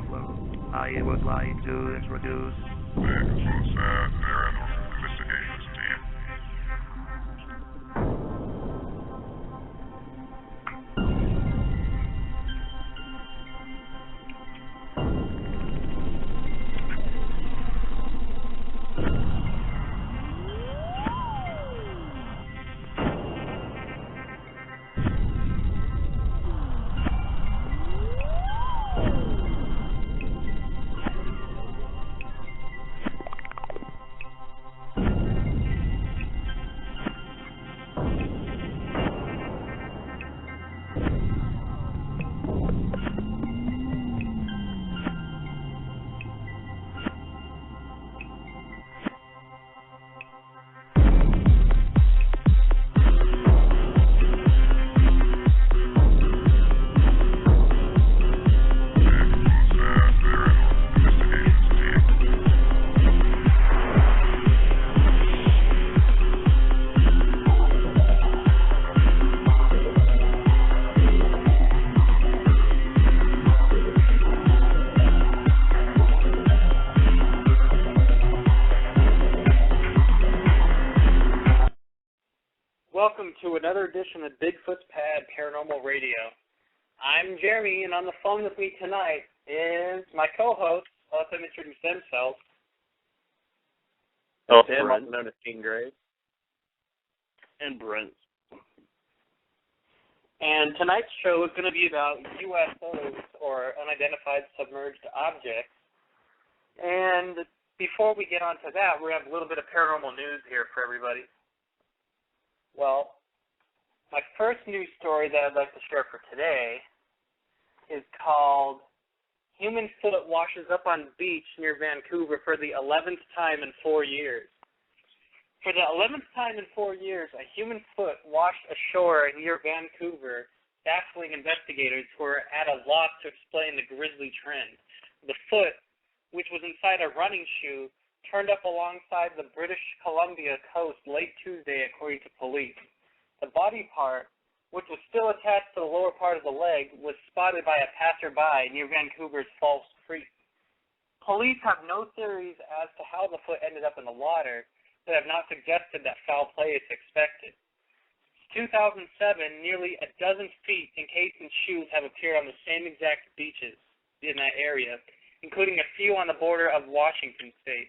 problem. I would like to introduce Bigfoots Pad Paranormal Investigations Team. Welcome to another edition of Bigfoots Pad Paranormal Radio. I'm Jeremy, and on the phone with me tonight is my co-host. I'll let them introduce themselves. Tim, also known as King Gray. And Brent. And tonight's show is going to be about UFOs, or Unidentified Submerged Objects. And before we get on to that, we have a little bit of paranormal news here for everybody. Well, my first news story that I'd like to share for today is called Human Foot Washes Up on Beach near Vancouver for the 11th time in 4 years. For the 11th time in 4 years, a human foot washed ashore near Vancouver, baffling investigators who are at a loss to explain the grisly trend. The foot, which was inside a running shoe, turned up alongside the British Columbia coast late Tuesday, according to police. The body part, which was still attached to the lower part of the leg, was spotted by a passerby near Vancouver's Falls Creek. Police have no theories as to how the foot ended up in the water, but have not suggested that foul play is expected. Since 2007, nearly a dozen feet encased in shoes have appeared on the same exact beaches in that area, including a few on the border of Washington State.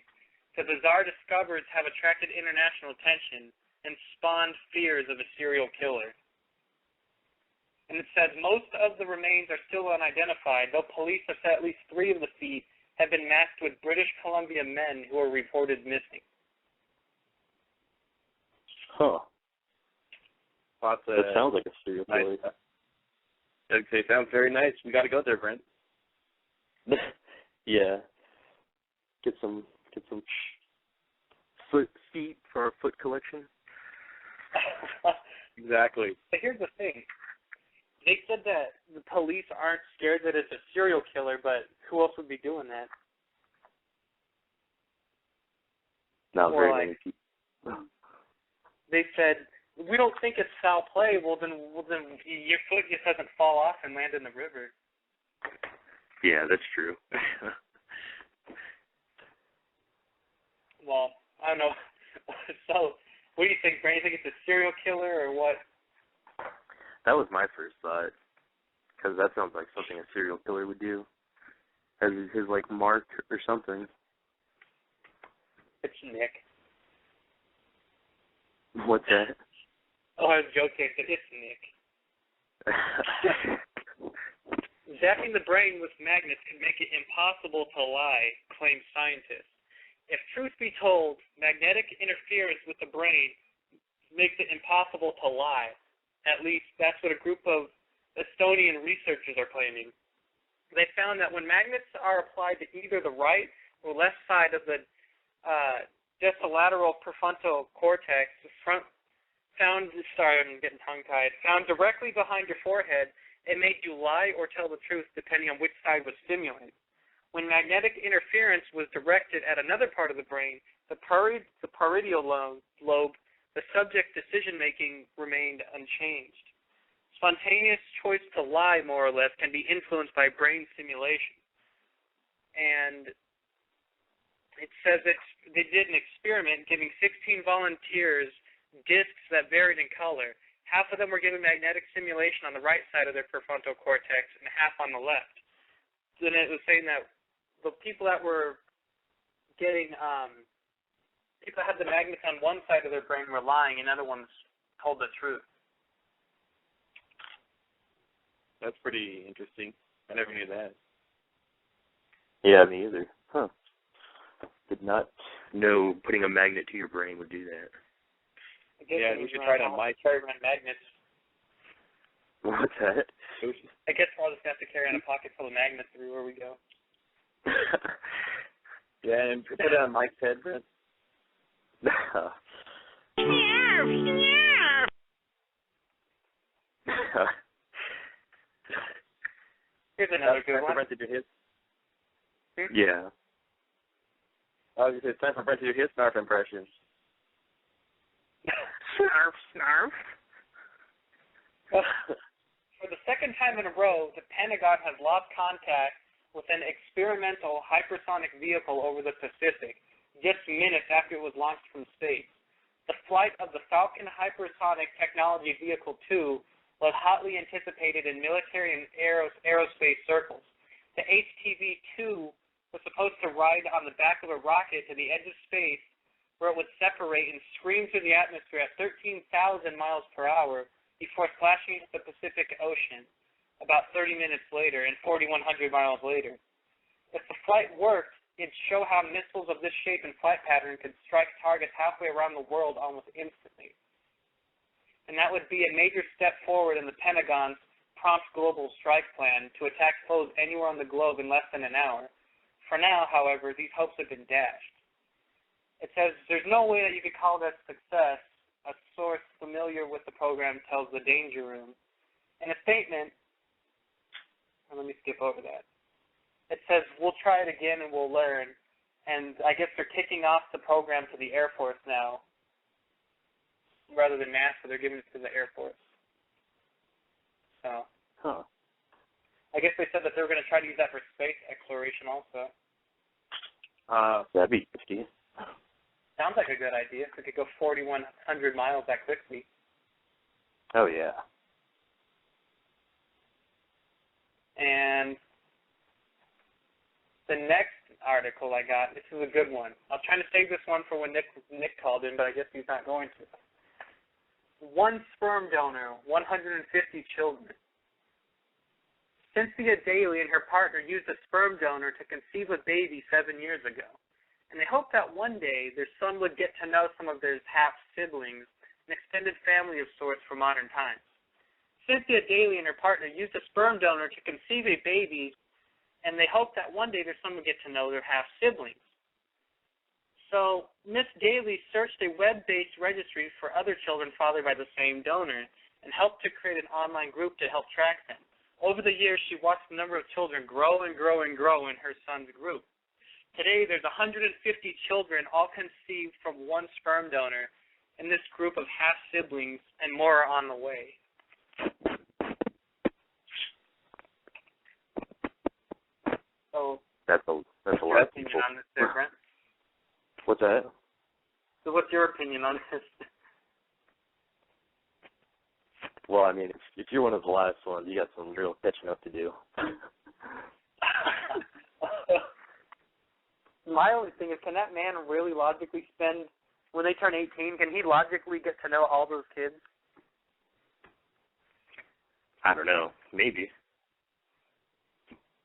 The bizarre discoveries have attracted international attention and spawned fears of a serial killer. And it says most of the remains are still unidentified, though police have said at least 3 of the feet have been matched with British Columbia men who are reported missing. Huh. That sounds like a serial killer. Nice. Okay, sounds very nice. We got to go there, Brent. Yeah. Get some feet for our foot collection. Exactly. But here's the thing. They said that the police aren't scared that it's a serial killer, but who else would be doing that? Not very many people. They said, we don't think it's foul play. Well, then your foot just doesn't fall off and land in the river. Yeah, that's true. Well, I don't know. So, what do you think, Brandon? You think it's a serial killer or what? That was my first thought, because that sounds like something a serial killer would do. Has his like mark or something. It's Nick. What's that? Oh, I was joking. It's Nick. Zapping the brain with magnets can make it impossible to lie, claim scientists. If truth be told, magnetic interference with the brain makes it impossible to lie. At least that's what a group of Estonian researchers are claiming. They found that when magnets are applied to either the right or left side of the desolateral prefrontal cortex, found directly behind your forehead, it made you lie or tell the truth depending on which side was stimulated. When magnetic interference was directed at another part of the brain, the parietal lobe, the subject's decision-making remained unchanged. Spontaneous choice to lie, more or less, can be influenced by brain stimulation. and it says that they did an experiment giving 16 volunteers discs that varied in color. Half of them were given magnetic stimulation on the right side of their prefrontal cortex and half on the left. Then it was saying that the people that were getting, people that had the magnets on one side of their brain were lying and other ones told the truth. That's pretty interesting. I never knew that. Yeah, me either. Huh. Did not know putting a magnet to your brain would do that. Yeah, we should try it on my carry around magnets. What's that? I guess we'll just have to carry on a pocket full of magnets everywhere we go. Yeah, and put it on Mike's head, Brent. Here's another good one. Brent to do his. Yeah. It's time for Brent to do his snarf impression. Snarf, snarf. For the second time in a row, the Pentagon has lost contact with an experimental hypersonic vehicle over the Pacific, just minutes after it was launched from space. The flight of the Falcon Hypersonic Technology Vehicle 2 was hotly anticipated in military and aerospace circles. The HTV-2 was supposed to ride on the back of a rocket to the edge of space, where it would separate and scream through the atmosphere at 13,000 miles per hour before splashing into the Pacific Ocean about 30 minutes later and 4,100 miles later. If the flight worked, it'd show how missiles of this shape and flight pattern could strike targets halfway around the world almost instantly. And that would be a major step forward in the Pentagon's prompt global strike plan to attack foes anywhere on the globe in less than an hour. For now, however, these hopes have been dashed. It says, there's no way that you could call that success, a source familiar with the program tells the Danger Room. In a statement, let me skip over that. It says, we'll try it again and we'll learn. And I guess they're kicking off the program to the Air Force now. Rather than NASA, they're giving it to the Air Force. So, I guess they said that they were going to try to use that for space exploration also. That'd be risky. Sounds like a good idea. If we could go 4,100 miles that quickly. Oh, yeah. And the next article I got, this is a good one. I was trying to save this one for when Nick called in, but I guess he's not going to. One sperm donor, 150 children. Cynthia Daly and her partner used a sperm donor to conceive a baby 7 years ago. And they hoped that one day their son would get to know some of their half-siblings, an extended family of sorts for modern times. Cynthia Daly and her partner used a sperm donor to conceive a baby, and they hoped that one day their son would get to know their half-siblings. So Miss Daly searched a web-based registry for other children fathered by the same donor and helped to create an online group to help track them. Over the years, she watched the number of children grow and grow and grow in her son's group. Today, there's 150 children, all conceived from one sperm donor, in this group of half-siblings, and more are on the way. So, that's a what's lot your of opinion people. on this, there, Brent? What's that? So what's your opinion on this? Well, I mean, if you're one of the last ones, you got some real catching up to do. My only thing is, can that man really logically spend, when they turn 18, can he logically get to know all those kids? I don't know. Maybe.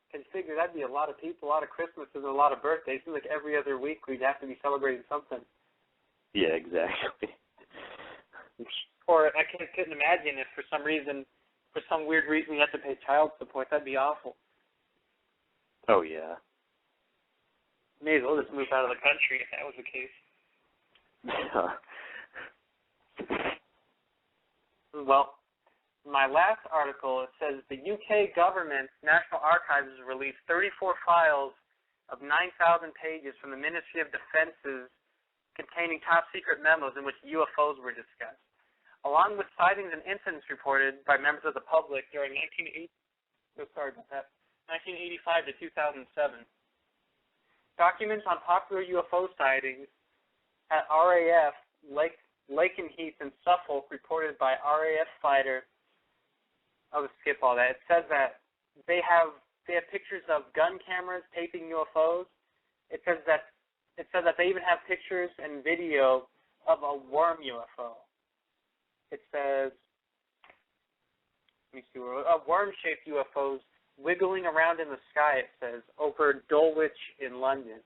Because figure that'd be a lot of people, a lot of Christmases, and a lot of birthdays. It seems like every other week we'd have to be celebrating something. Yeah, exactly. Or I couldn't imagine if for some weird reason, you have to pay child support. That'd be awful. Oh, yeah. May as well just move out of the country if that was the case. Well, my last article, it says the UK government's National Archives has released 34 files of 9,000 pages from the Ministry of Defense's containing top-secret memos in which UFOs were discussed, along with sightings and incidents reported by members of the public during 1985 to 2007. Documents on popular UFO sightings at RAF Lakenheath in Suffolk, reported by RAF fighter. I'll just skip all that. It says that they have pictures of gun cameras taping UFOs. It says that they even have pictures and video of a worm UFO. It says, let me see, worm-shaped UFOs wiggling around in the sky, it says, over Dulwich in London.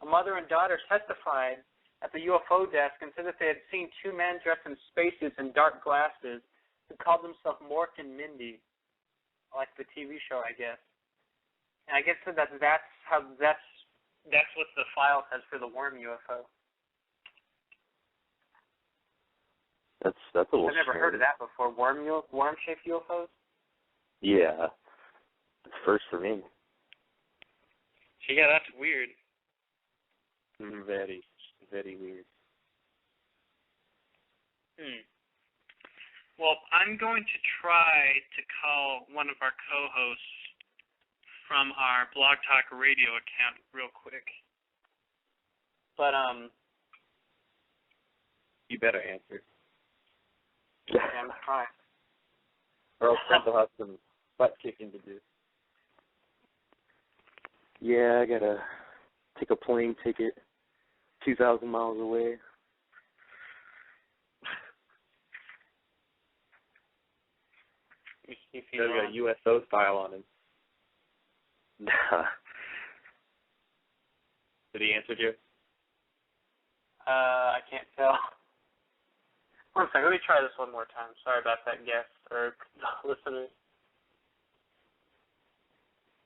A mother and daughter testified at the UFO desk and said that they had seen two men dressed in spacesuits and dark glasses who called themselves Mork and Mindy, like the TV show, I guess. And I guess that's what the file says for the worm UFO. That's a little. I've never heard of that before. Worm-shaped UFOs? Yeah, it's first for me. Yeah, that's weird. Very, very weird. Well, I'm going to try to call one of our co-hosts from our Blog Talk Radio account real quick. But, You better answer. I'm trying. Or else Trent will have some butt kicking to do. Yeah, I gotta take a plane ticket 2,000 miles away. He's got a USO style on him. Nah. Did he answer you? I can't tell. One second, let me try this one more time. Sorry about that, guest or listeners.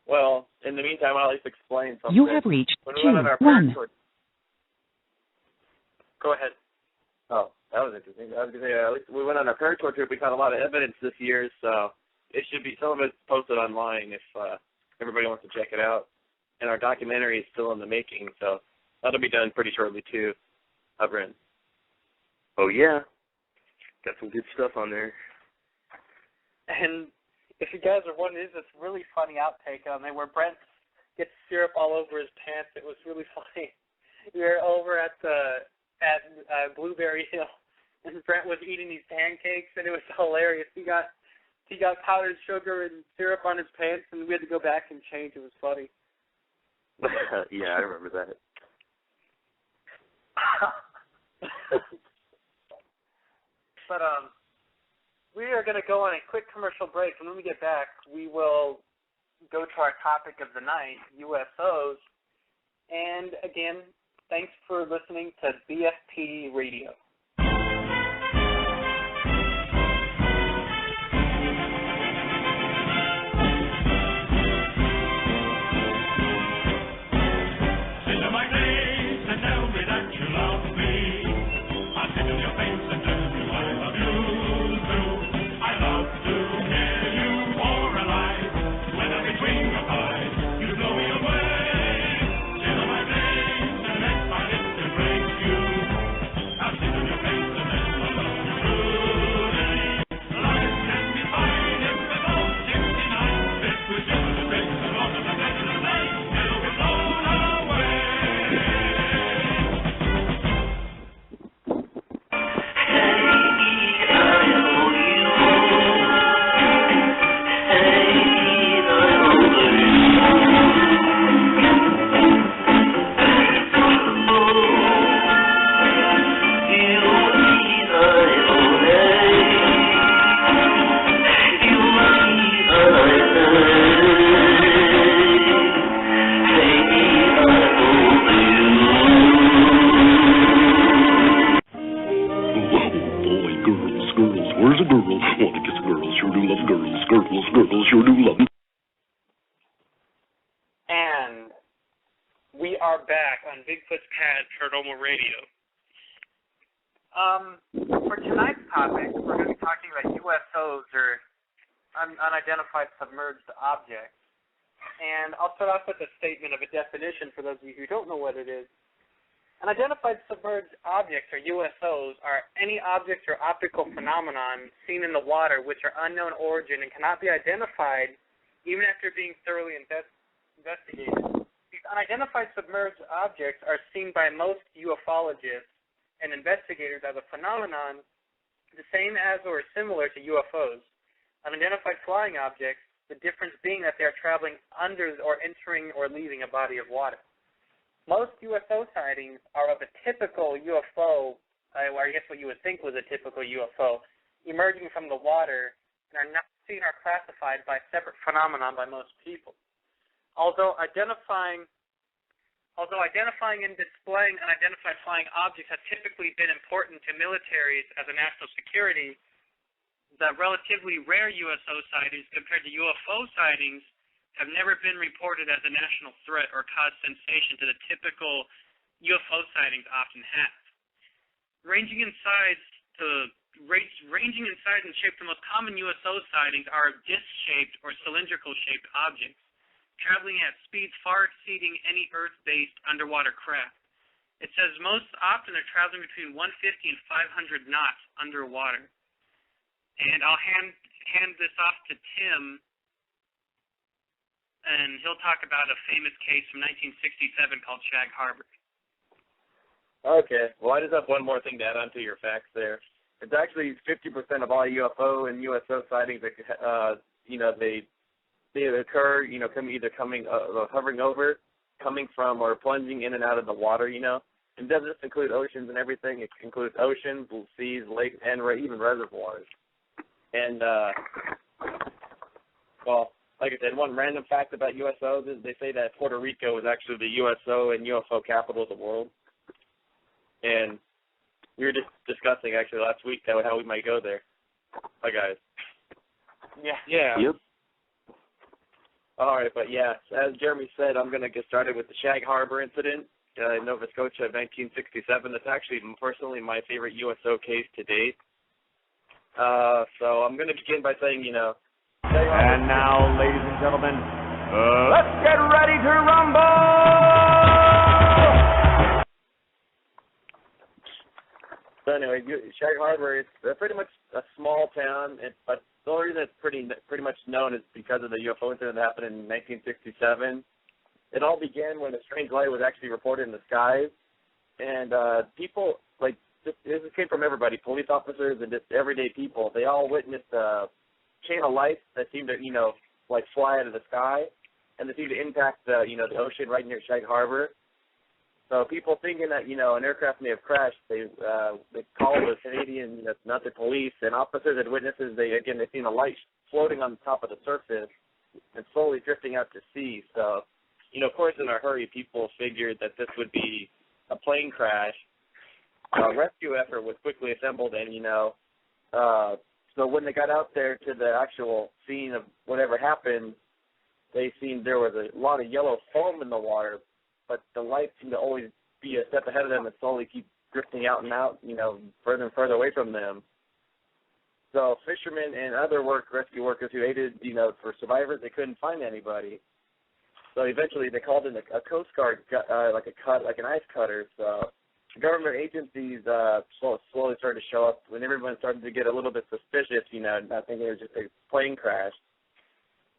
Well, in the meantime, I'll at least explain something. You have reached When we went on our 2-1. Go ahead. Oh, that was interesting. I was going to say, at least we went on our paracord trip. We found a lot of evidence this year, so it should be, some of it's posted online if everybody wants to check it out. And our documentary is still in the making, so that'll be done pretty shortly, too. Brent. Oh, yeah. Got some good stuff on there. And if you guys are wondering, there's this really funny outtake on there where Brent gets syrup all over his pants. It was really funny. We were over at Blueberry Hill, and Brent was eating these pancakes, and it was hilarious. He got powdered sugar and syrup on his pants, and we had to go back and change. It was funny. Yeah, I remember that. But we are going to go on a quick commercial break, and when we get back, we will go to our topic of the night, USOs. And again, thanks for listening to BFP Radio. And we are back on Bigfoots Pad Paranormal Radio. For tonight's topic, we're going to be talking about USOs, or unidentified submerged objects. And I'll start off with a statement of a definition for those of you who don't know what it is. Unidentified submerged objects, or USOs, are any objects or optical phenomenon seen in the water which are unknown origin and cannot be identified even after being thoroughly investigated. These unidentified submerged objects are seen by most ufologists and investigators as a phenomenon the same as or similar to UFOs. Unidentified flying objects, the difference being that they are traveling under or entering or leaving a body of water. Most UFO sightings are of a typical UFO, or I guess what you would think was a typical UFO, emerging from the water and are not seen or classified by separate phenomenon by most people. Although identifying and displaying unidentified flying objects has typically been important to militaries as a national security, the relatively rare USO sightings compared to UFO sightings have never been reported as a national threat or caused sensation to the typical UFO sightings often have. Ranging in size and shape, the most common USO sightings are disc-shaped or cylindrical-shaped objects, traveling at speeds far exceeding any Earth-based underwater craft. It says most often they're traveling between 150 and 500 knots underwater. And I'll hand this off to Tim, and he'll talk about a famous case from 1967 called Shag Harbor. Okay. Well, I just have one more thing to add on to your facts there. It's actually 50% of all UFO and USO sightings that, they occur, hovering over, coming from, or plunging in and out of the water, It doesn't just include oceans and everything. It includes oceans, seas, lakes, and even reservoirs. And, like I said, one random fact about USOs is they say that Puerto Rico is actually the USO and UFO capital of the world. And we were just discussing, actually, last week how we might go there. Hi, guys. Yeah. Yep. All right, but yeah, as Jeremy said, I'm going to get started with the Shag Harbor incident in Nova Scotia of 1967. That's actually personally my favorite USO case to date. So I'm going to begin by saying, And now, ladies and gentlemen, let's get ready to rumble! So anyway, Shag Harbor is pretty much a small town, but the only reason it's pretty much known is because of the UFO incident that happened in 1967. It all began when a strange light was actually reported in the skies, and people, this came from everybody, police officers and just everyday people. They all witnessed a chain of lights that seemed to, fly out of the sky, and they seemed to impact the ocean right near Shag Harbor. So people thinking that, an aircraft may have crashed, they called the Canadian, not the police, and officers and witnesses, they seen a light floating on the top of the surface and slowly drifting out to sea. So, of course, in a hurry, people figured that this would be a plane crash. A rescue effort was quickly assembled, and, so when they got out there to the actual scene of whatever happened, they seen there was a lot of yellow foam in the water, but the lights seemed to always be a step ahead of them and slowly keep drifting out and out, further and further away from them. So fishermen and other rescue workers who aided, for survivors, they couldn't find anybody. So eventually they called in a Coast Guard, like an ice cutter. So government agencies slowly started to show up when everyone started to get a little bit suspicious, not thinking it was just a plane crash.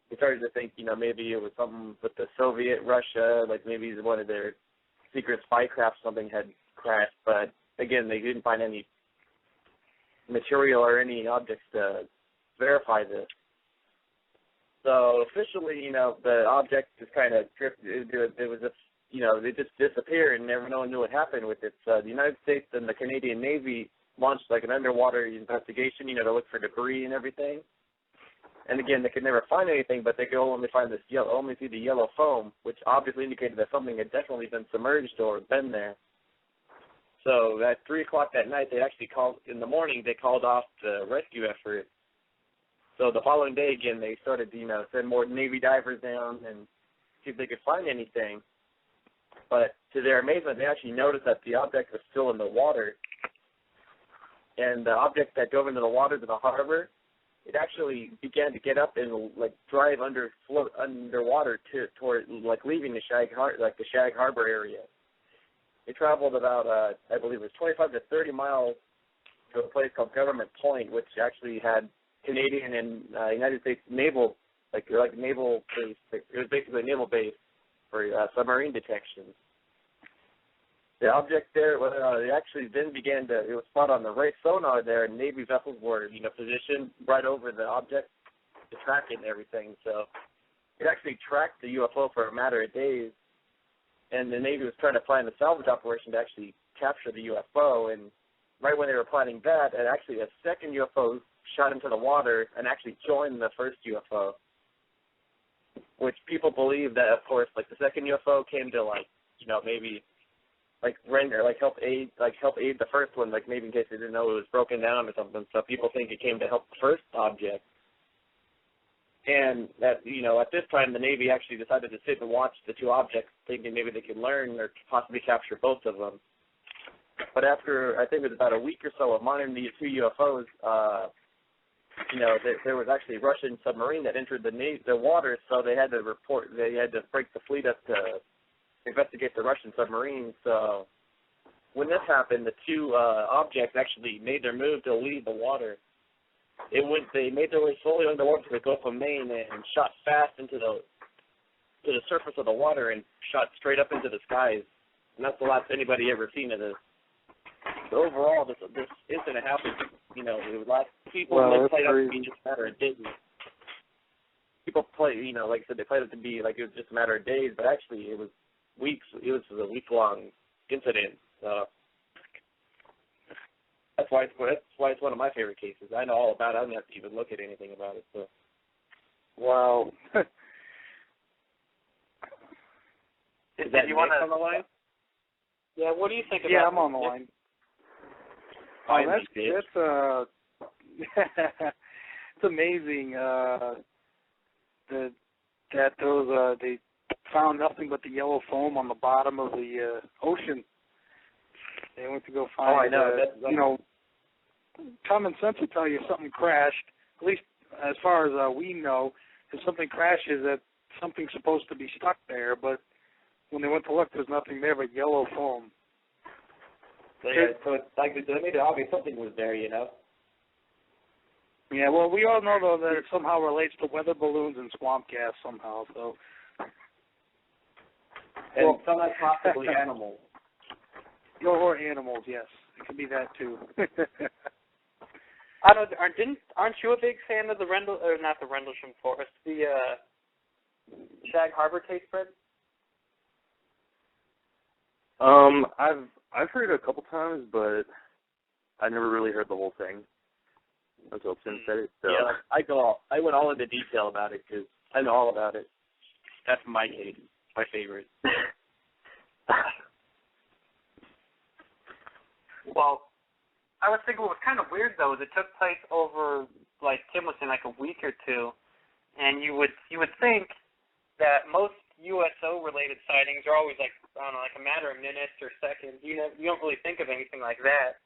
They started to think, maybe it was something with the Soviet Russia, like maybe one of their secret spy craft, something had crashed. But again, they didn't find any material or any objects to verify this. So officially, the object just kind of drifted. It was just, they just disappeared, and no one knew what happened with it. So the United States and the Canadian Navy launched like an underwater investigation, to look for debris and everything. And again, they could never find anything, but they could only see the yellow foam, which obviously indicated that something had definitely been submerged or been there. So at 3 o'clock that night, in the morning, they called off the rescue effort. So the following day, again, they started to, send more Navy divers down and see if they could find anything. But to their amazement, they actually noticed that the object was still in the water. And the object that dove into the waters of the harbor, it actually began to get up and float underwater toward leaving the Shag Harbor area. It traveled about I believe it was 25 to 30 miles to a place called Government Point, which actually had Canadian and United States naval naval base. It was basically a naval base. for submarine detection. The object there, it actually then began to, it was spot on the right sonar there, and Navy vessels were, positioned right over the object to track it and everything. So it actually tracked the UFO for a matter of days, and the Navy was trying to plan a salvage operation to actually capture the UFO, and right when they were planning that, and actually a second UFO shot into the water and actually joined the first UFO, which people believe that, of course, like the second UFO came to maybe render, help aid the first one, maybe in case they didn't know it was broken down or something. So people think it came to help the first object. And that, at this time, the Navy actually decided to sit and watch the two objects, thinking maybe they could learn or possibly capture both of them. But after, I think it was about a week or so of monitoring these two UFOs, there was actually a Russian submarine that entered the water, so they had to break the fleet up to investigate the Russian submarine. So when this happened, the two objects actually made their move to leave the water. They made their way slowly underwater to the Gulf of Maine and shot fast into the surface of the water and shot straight up into the skies. And that's the last anybody ever seen of this. So overall, this incident happened. It was people played up to be just a matter of days. People play, like I said, they played it to be like it was just a matter of days, but actually it was weeks. It was a week-long incident. That's why it's one of my favorite cases. I know all about it. I don't have to even look at anything about it. So. Wow. Is that you want on the line? Yeah. What do you think about? Yeah, I'm on the line. Oh, that's it's amazing that those they found nothing but the yellow foam on the bottom of the ocean. They went to go find. Oh, I know. Common sense would tell you something crashed. At least as far as we know, if something crashes, that something's supposed to be stuck there. But when they went to look, there's nothing there but yellow foam. So it's like they made it obvious something was there, Yeah, well, we all know, though, that it somehow relates to weather balloons and swamp gas somehow, so. And sometimes possibly animals. Or animals, yes. It could be that, too. I don't. Aren't you a big fan of the not the Rendlesham Forest, the Shag Harbor taste spread? I've heard it a couple times, but I never really heard the whole thing until Tim said it. So. Yeah, I went all into detail about it because I know all about it. That's my case, my favorite. Well, I was thinking what was kind of weird though is it took place over, like Tim was saying, like a week or two, and you would think that most USO-related sightings are always like, I don't know, like a matter of minutes or seconds. You don't really think of anything like that.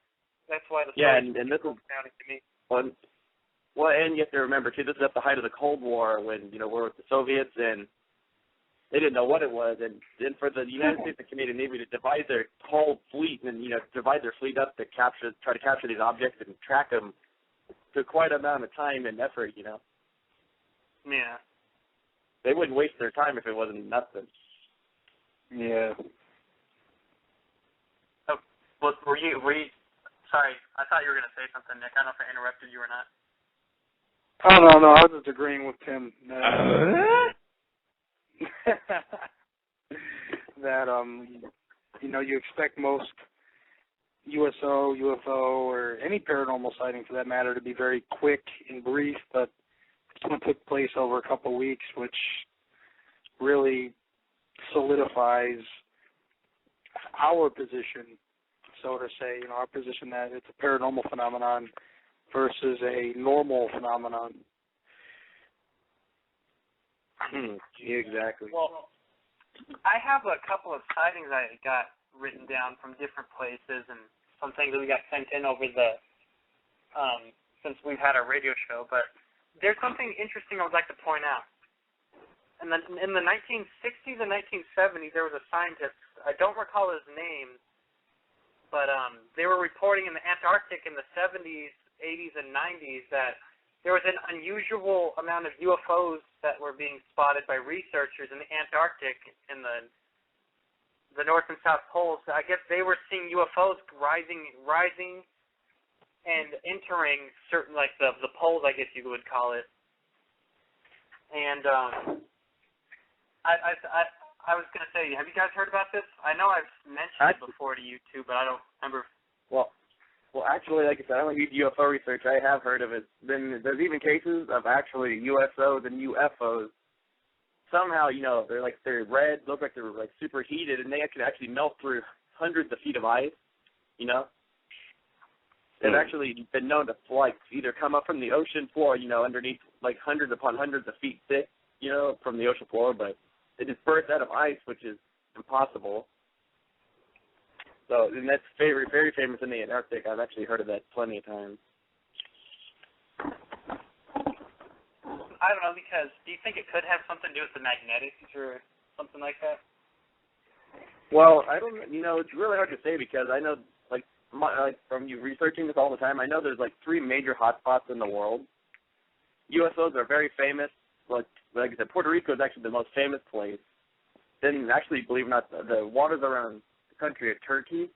That's why the and this is sounding to me. Well, and you have to remember too, this is at the height of the Cold War when we're with the Soviets and they didn't know what it was, and then for the United States and Canadian Navy to divide their whole fleet and divide their fleet up to try to capture these objects and track them took quite an amount of time and effort. Yeah. They wouldn't waste their time if it wasn't nothing. Yeah. Oh, well, were you? Sorry, I thought you were going to say something, Nick. I don't know if I interrupted you or not. Oh, no, I was just agreeing with Tim. That, you expect most USO, UFO, or any paranormal sighting for that matter to be very quick and brief, but this one took place over a couple of weeks, which really solidifies our position, so to say, our position that it's a paranormal phenomenon versus a normal phenomenon. Exactly. Well, I have a couple of sightings I got written down from different places and some things that we got sent in over the since we've had our radio show, but there's something interesting I would like to point out. In the 1960s and 1970s, there was a scientist, I don't recall his name, but they were reporting in the Antarctic in the 70s, 80s, and 90s that there was an unusual amount of UFOs that were being spotted by researchers in the Antarctic and the North and South Poles. I guess they were seeing UFOs rising and entering certain, like the poles, I guess you would call it. And I was going to say, have you guys heard about this? I know I've mentioned it before to you two, but I don't remember. Well, actually, like I said, I don't use UFO research. I have heard of it. Then there's even cases of actually USOs and UFOs. Somehow, they're red, look like they're like super heated, and they can actually melt through hundreds of feet of ice. They've actually been known to either come up from the ocean floor, underneath like hundreds upon hundreds of feet thick, from the ocean floor, but they just burst out of ice, which is impossible. So, and that's very, very famous in the Antarctic. I've actually heard of that plenty of times. I don't know, because do you think it could have something to do with the magnetics or something like that? Well, I don't. It's really hard to say because I know, from you researching this all the time, I know there's 3 major hotspots in the world. USOs are very famous. Like I said, Puerto Rico is actually the most famous place. Then, actually, believe it or not, the waters around the country of Turkey,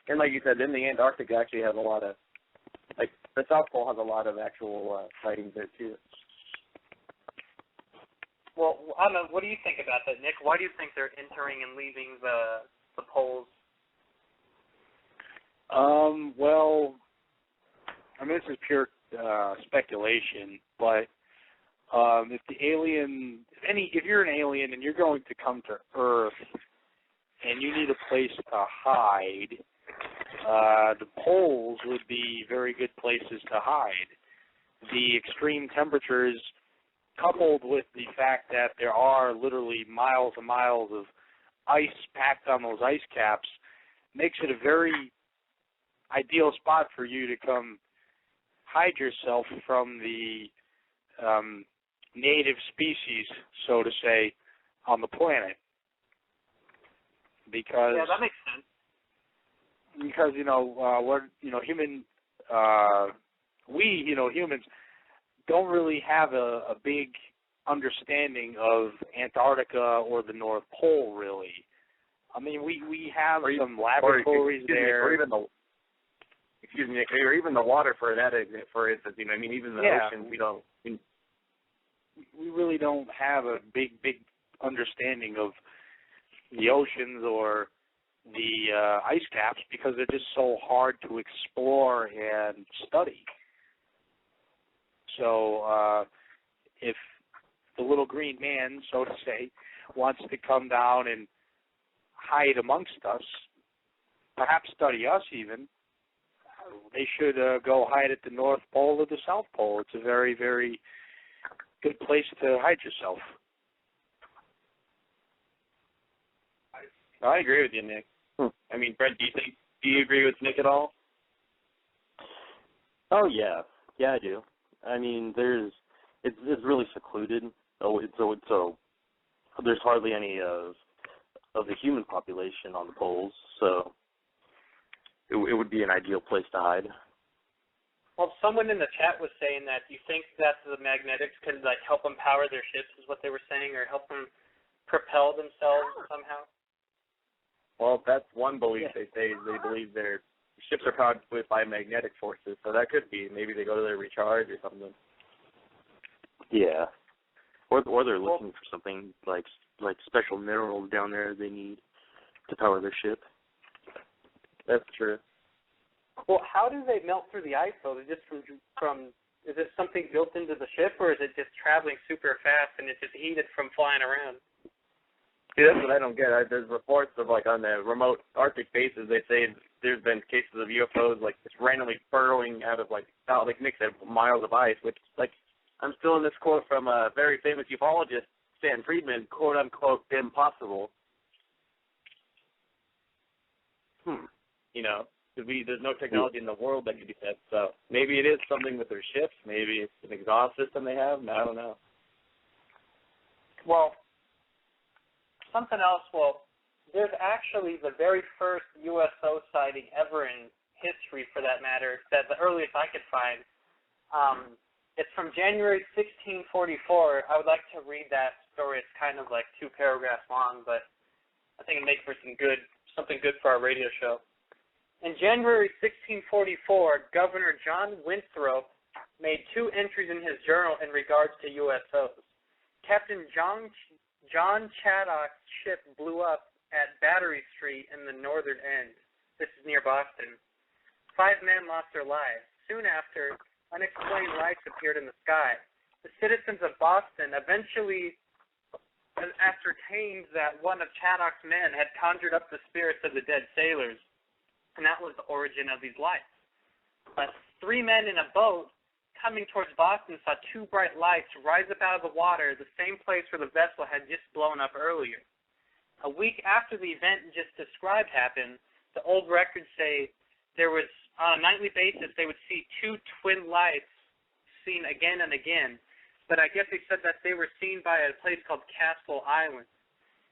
and like you said, then the Antarctic actually has a lot of, the South Pole has a lot of actual sightings there too. Well, I don't know. What do you think about that, Nick? Why do you think they're entering and leaving the poles? Well, I mean, this is pure speculation, but if you're an alien and you're going to come to Earth and you need a place to hide, the poles would be very good places to hide. The extreme temperatures, coupled with the fact that there are literally miles and miles of ice packed on those ice caps, makes it a very ideal spot for you to come hide yourself from the native species, so to say, on the planet. Because that makes sense. Because humans don't really have a big understanding of Antarctica or the North Pole, really. I mean, we have some laboratories there. Or even or even the water for instance. Even the ocean, we don't. We really don't have a big understanding of the oceans or the ice caps because they're just so hard to explore and study. So if the little green man, so to say, wants to come down and hide amongst us, perhaps study us even, they should go hide at the North Pole or the South Pole. It's a very, very good place to hide yourself. I agree with you, Nick. I mean, Brent, do you agree with Nick at all? Oh yeah, I do. I mean, it's really secluded. So there's hardly any of the human population on the poles. So it would be an ideal place to hide. Well, someone in the chat was saying that you think that the magnetics could help them power their ships, is what they were saying, or help them propel themselves somehow. Well, that's one belief. They say they believe their ships are powered by magnetic forces, so that could be. Maybe they go to their recharge or something. Yeah, or they're looking for something like special minerals down there they need to power their ship. That's true. Well, how do they melt through the ice, though? Is it just is it something built into the ship, or is it just traveling super fast and it's just heated from flying around? See, that's what I don't get. There's reports of, on the remote Arctic bases, they say there's been cases of UFOs, just randomly burrowing out of, Nick said, miles of ice, which, I'm still in this quote from a very famous ufologist, Stan Friedman, quote-unquote, impossible. There's no technology in the world that could do that. So maybe it is something with their ships. Maybe it's an exhaust system they have. I don't know. Well, something else. Well, there's actually the very first USO sighting ever in history, for that matter, that the earliest I could find. It's from January 1644. I would like to read that story. It's kind of like 2 paragraphs long, but I think it makes for something good for our radio show. In January 1644, Governor John Winthrop made 2 entries in his journal in regards to USOs. Captain John Chaddock's ship blew up at Battery Street in the northern end. This is near Boston. 5 men lost their lives. Soon after, unexplained lights appeared in the sky. The citizens of Boston eventually ascertained that one of Chaddock's men had conjured up the spirits of the dead sailors, and that was the origin of these lights. But 3 men in a boat coming towards Boston saw 2 bright lights rise up out of the water, the same place where the vessel had just blown up earlier. A week after the event just described happened, the old records say there was, on a nightly basis, they would see 2 twin lights seen again and again. But I guess they said that they were seen by a place called Castle Island.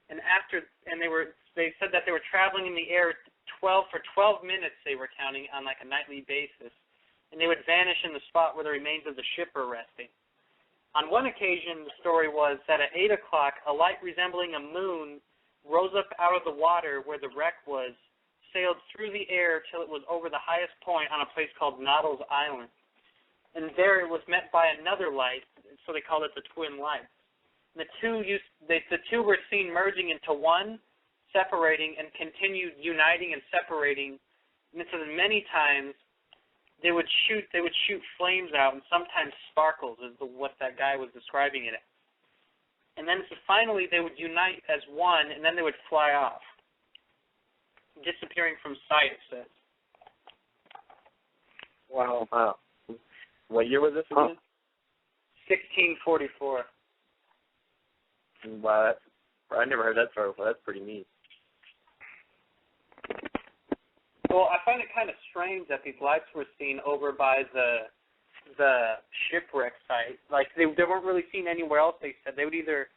And they said that they were traveling in the air for 12 minutes, they were counting, on like a nightly basis. And they would vanish in the spot where the remains of the ship were resting. On one occasion, the story was that at 8 o'clock, a light resembling a moon rose up out of the water where the wreck was, sailed through the air till it was over the highest point on a place called Noddle's Island. And there it was met by another light, so they called it the twin lights. The two were seen merging into one, separating, and continued uniting and separating. And so many times they would shoot flames out, and sometimes sparkles is what that guy was describing it as. And then finally they would unite as one, and then they would fly off, disappearing from sight, it says. Wow. What year was this again? 1644. Wow, I never heard that story before. That's pretty neat. Well, I find it kind of strange that these lights were seen over by the shipwreck site. Like, they weren't really seen anywhere else, they said. They would either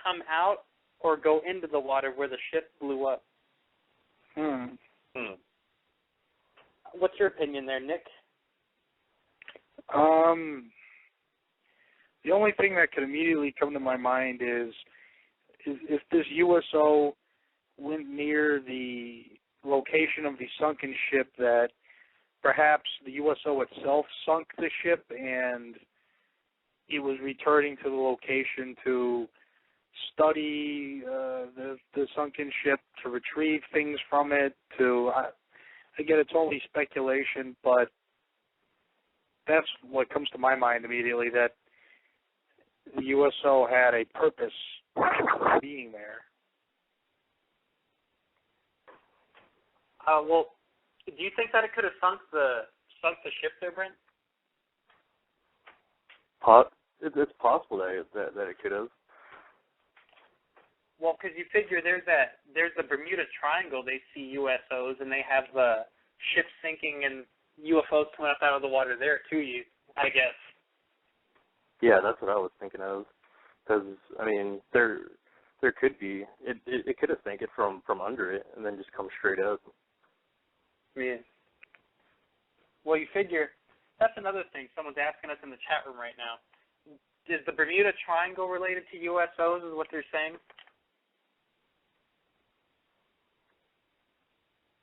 come out or go into the water where the ship blew up. What's your opinion there, Nick? The only thing that could immediately come to my mind is if this USO went near the location of the sunken ship, that perhaps the USO itself sunk the ship and it was returning to the location to study the sunken ship, to retrieve things from it, again, it's only speculation, but that's what comes to my mind immediately, that the USO had a purpose for being there. Well, do you think that it could have sunk the ship there, Brent? It's possible that it could have. Well, because you figure there's the Bermuda Triangle. They see USOs, and they have the ships sinking and UFOs coming up out of the water there too. I guess. Yeah, that's what I was thinking of. Because I mean, there could be it could have sank it from under it and then just come straight up. Yeah. Well, you figure that's another thing. Someone's asking us in the chat room right now. Is the Bermuda Triangle related to USOs? Is what they're saying?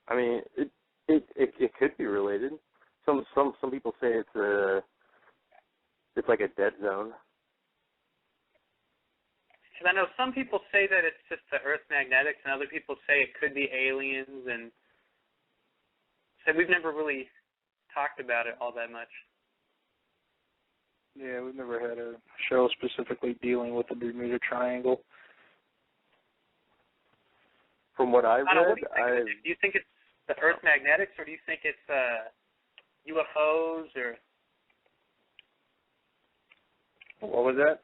I mean, it could be related. Some people say it's like a dead zone. Because I know some people say that it's just the Earth magnetics, and other people say it could be aliens, and so we've never really talked about it all that much. Yeah, we've never had a show specifically dealing with the Bermuda Triangle. From what I've read, do you think it's the Earth magnetics, or do you think it's UFOs, or? What was that?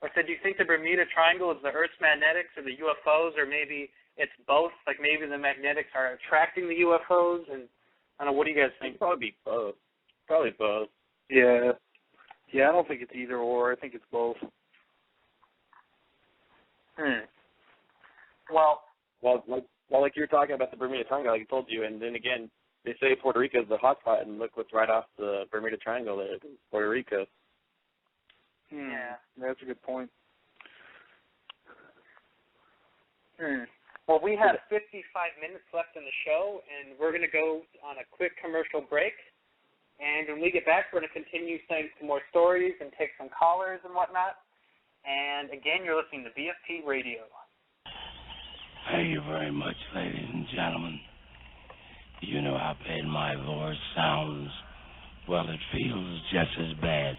I said, do you think the Bermuda Triangle is the Earth's magnetics or the UFOs, or maybe it's both? Like maybe the magnetics are attracting the UFOs, and I don't know. What do you guys think? Probably both. Probably both. Yeah. Yeah, I don't think it's either or. I think it's both. Well, like you were talking about the Bermuda Triangle, like I told you, and then again, they say Puerto Rico is the hot spot, and look what's right off the Bermuda Triangle there, Puerto Rico. Yeah. That's a good point. Well, we have 55 minutes left in the show, and we're going to go on a quick commercial break. And when we get back, we're going to continue saying some more stories and take some callers and whatnot. And again, you're listening to BFP Radio. Thank you very much, ladies and gentlemen. You know how bad my voice sounds. Well, it feels just as bad.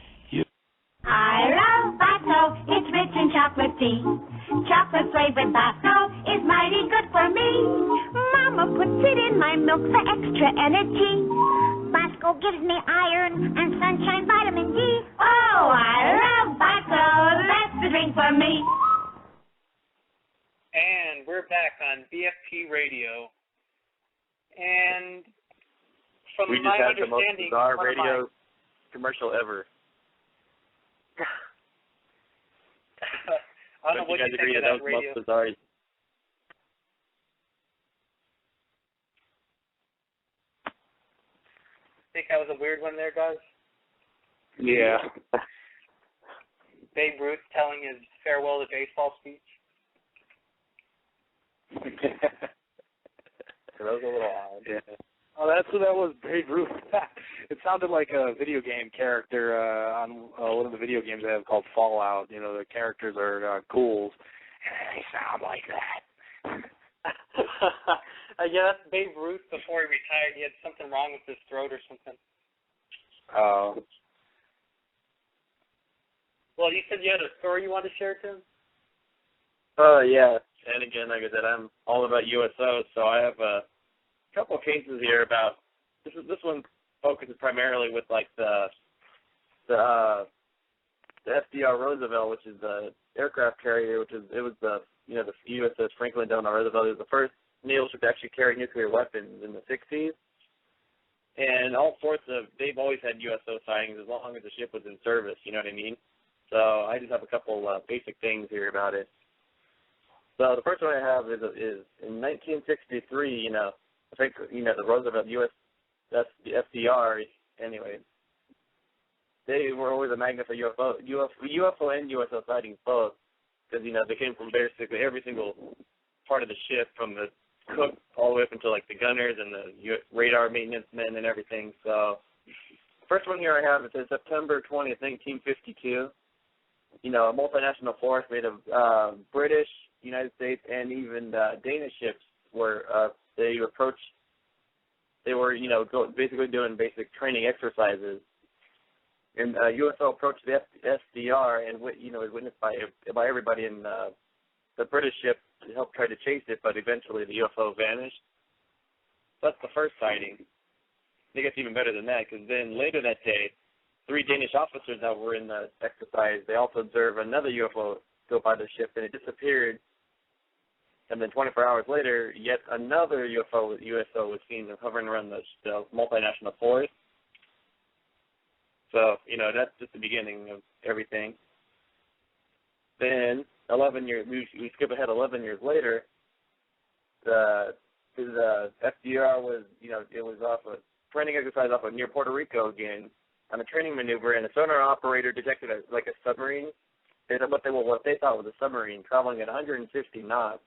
I love Basso, it's rich in chocolate tea. Chocolate flavored Basso is mighty good for me. Mama puts it in my milk for extra energy. Basso gives me iron and sunshine vitamin D. Oh, I love Basso, that's the drink for me. And we're back on BFP Radio. And from we just my had the most understanding, bizarre radio commercial ever. I don't know what you think of that radio. Most bizarre. Think that was a weird one there, guys? Yeah. Babe Ruth telling his farewell to baseball speech. That was a little odd. Yeah. Oh, that's what that was, Babe Ruth. It sounded like a video game character on one of the video games they have called Fallout. You know, the characters are ghouls, and they sound like that. Yeah, that's Babe Ruth before he retired. He had something wrong with his throat or something. Oh. Well, you said you had a story you wanted to share, Tim? Yeah. And again, like I said, I'm all about USOs, so I have a couple of cases here about this one focuses primarily with like the FDR Roosevelt, which is the aircraft carrier, it was the USS Franklin Delano Roosevelt. It was the first naval ship to actually carry nuclear weapons in the 60s. And all sorts of, they've always had USO sightings as long as the ship was in service, you know what I mean? So I just have a couple basic things here about it. So the first one I have is in 1963, I think, the Roosevelt that's the FDR, anyway, they were always a magnet for UFO and USO sightings both, because, they came from basically every single part of the ship, from the cook all the way up until, like, the gunners and the radar maintenance men and everything. So the first one here I have, it says September 20th, 1952. A multinational force made of British, United States, and even Danish ships were basically doing basic training exercises. And UFO approached the SDR and was witnessed by everybody in the British ship to help try to chase it, but eventually the UFO vanished. So that's the first sighting. I think it's even better than that, because then later that day, 3 Danish officers that were in the exercise, they also observed another UFO go by the ship, and it disappeared. And then 24 hours later, yet another USO was seen hovering around the multinational forest. So, that's just the beginning of everything. Then, 11 years, we skip ahead 11 years later, the FDR was, it was off a training exercise off of near Puerto Rico again, on a training maneuver, and a sonar operator detected a submarine, what they thought was a submarine, traveling at 150 knots.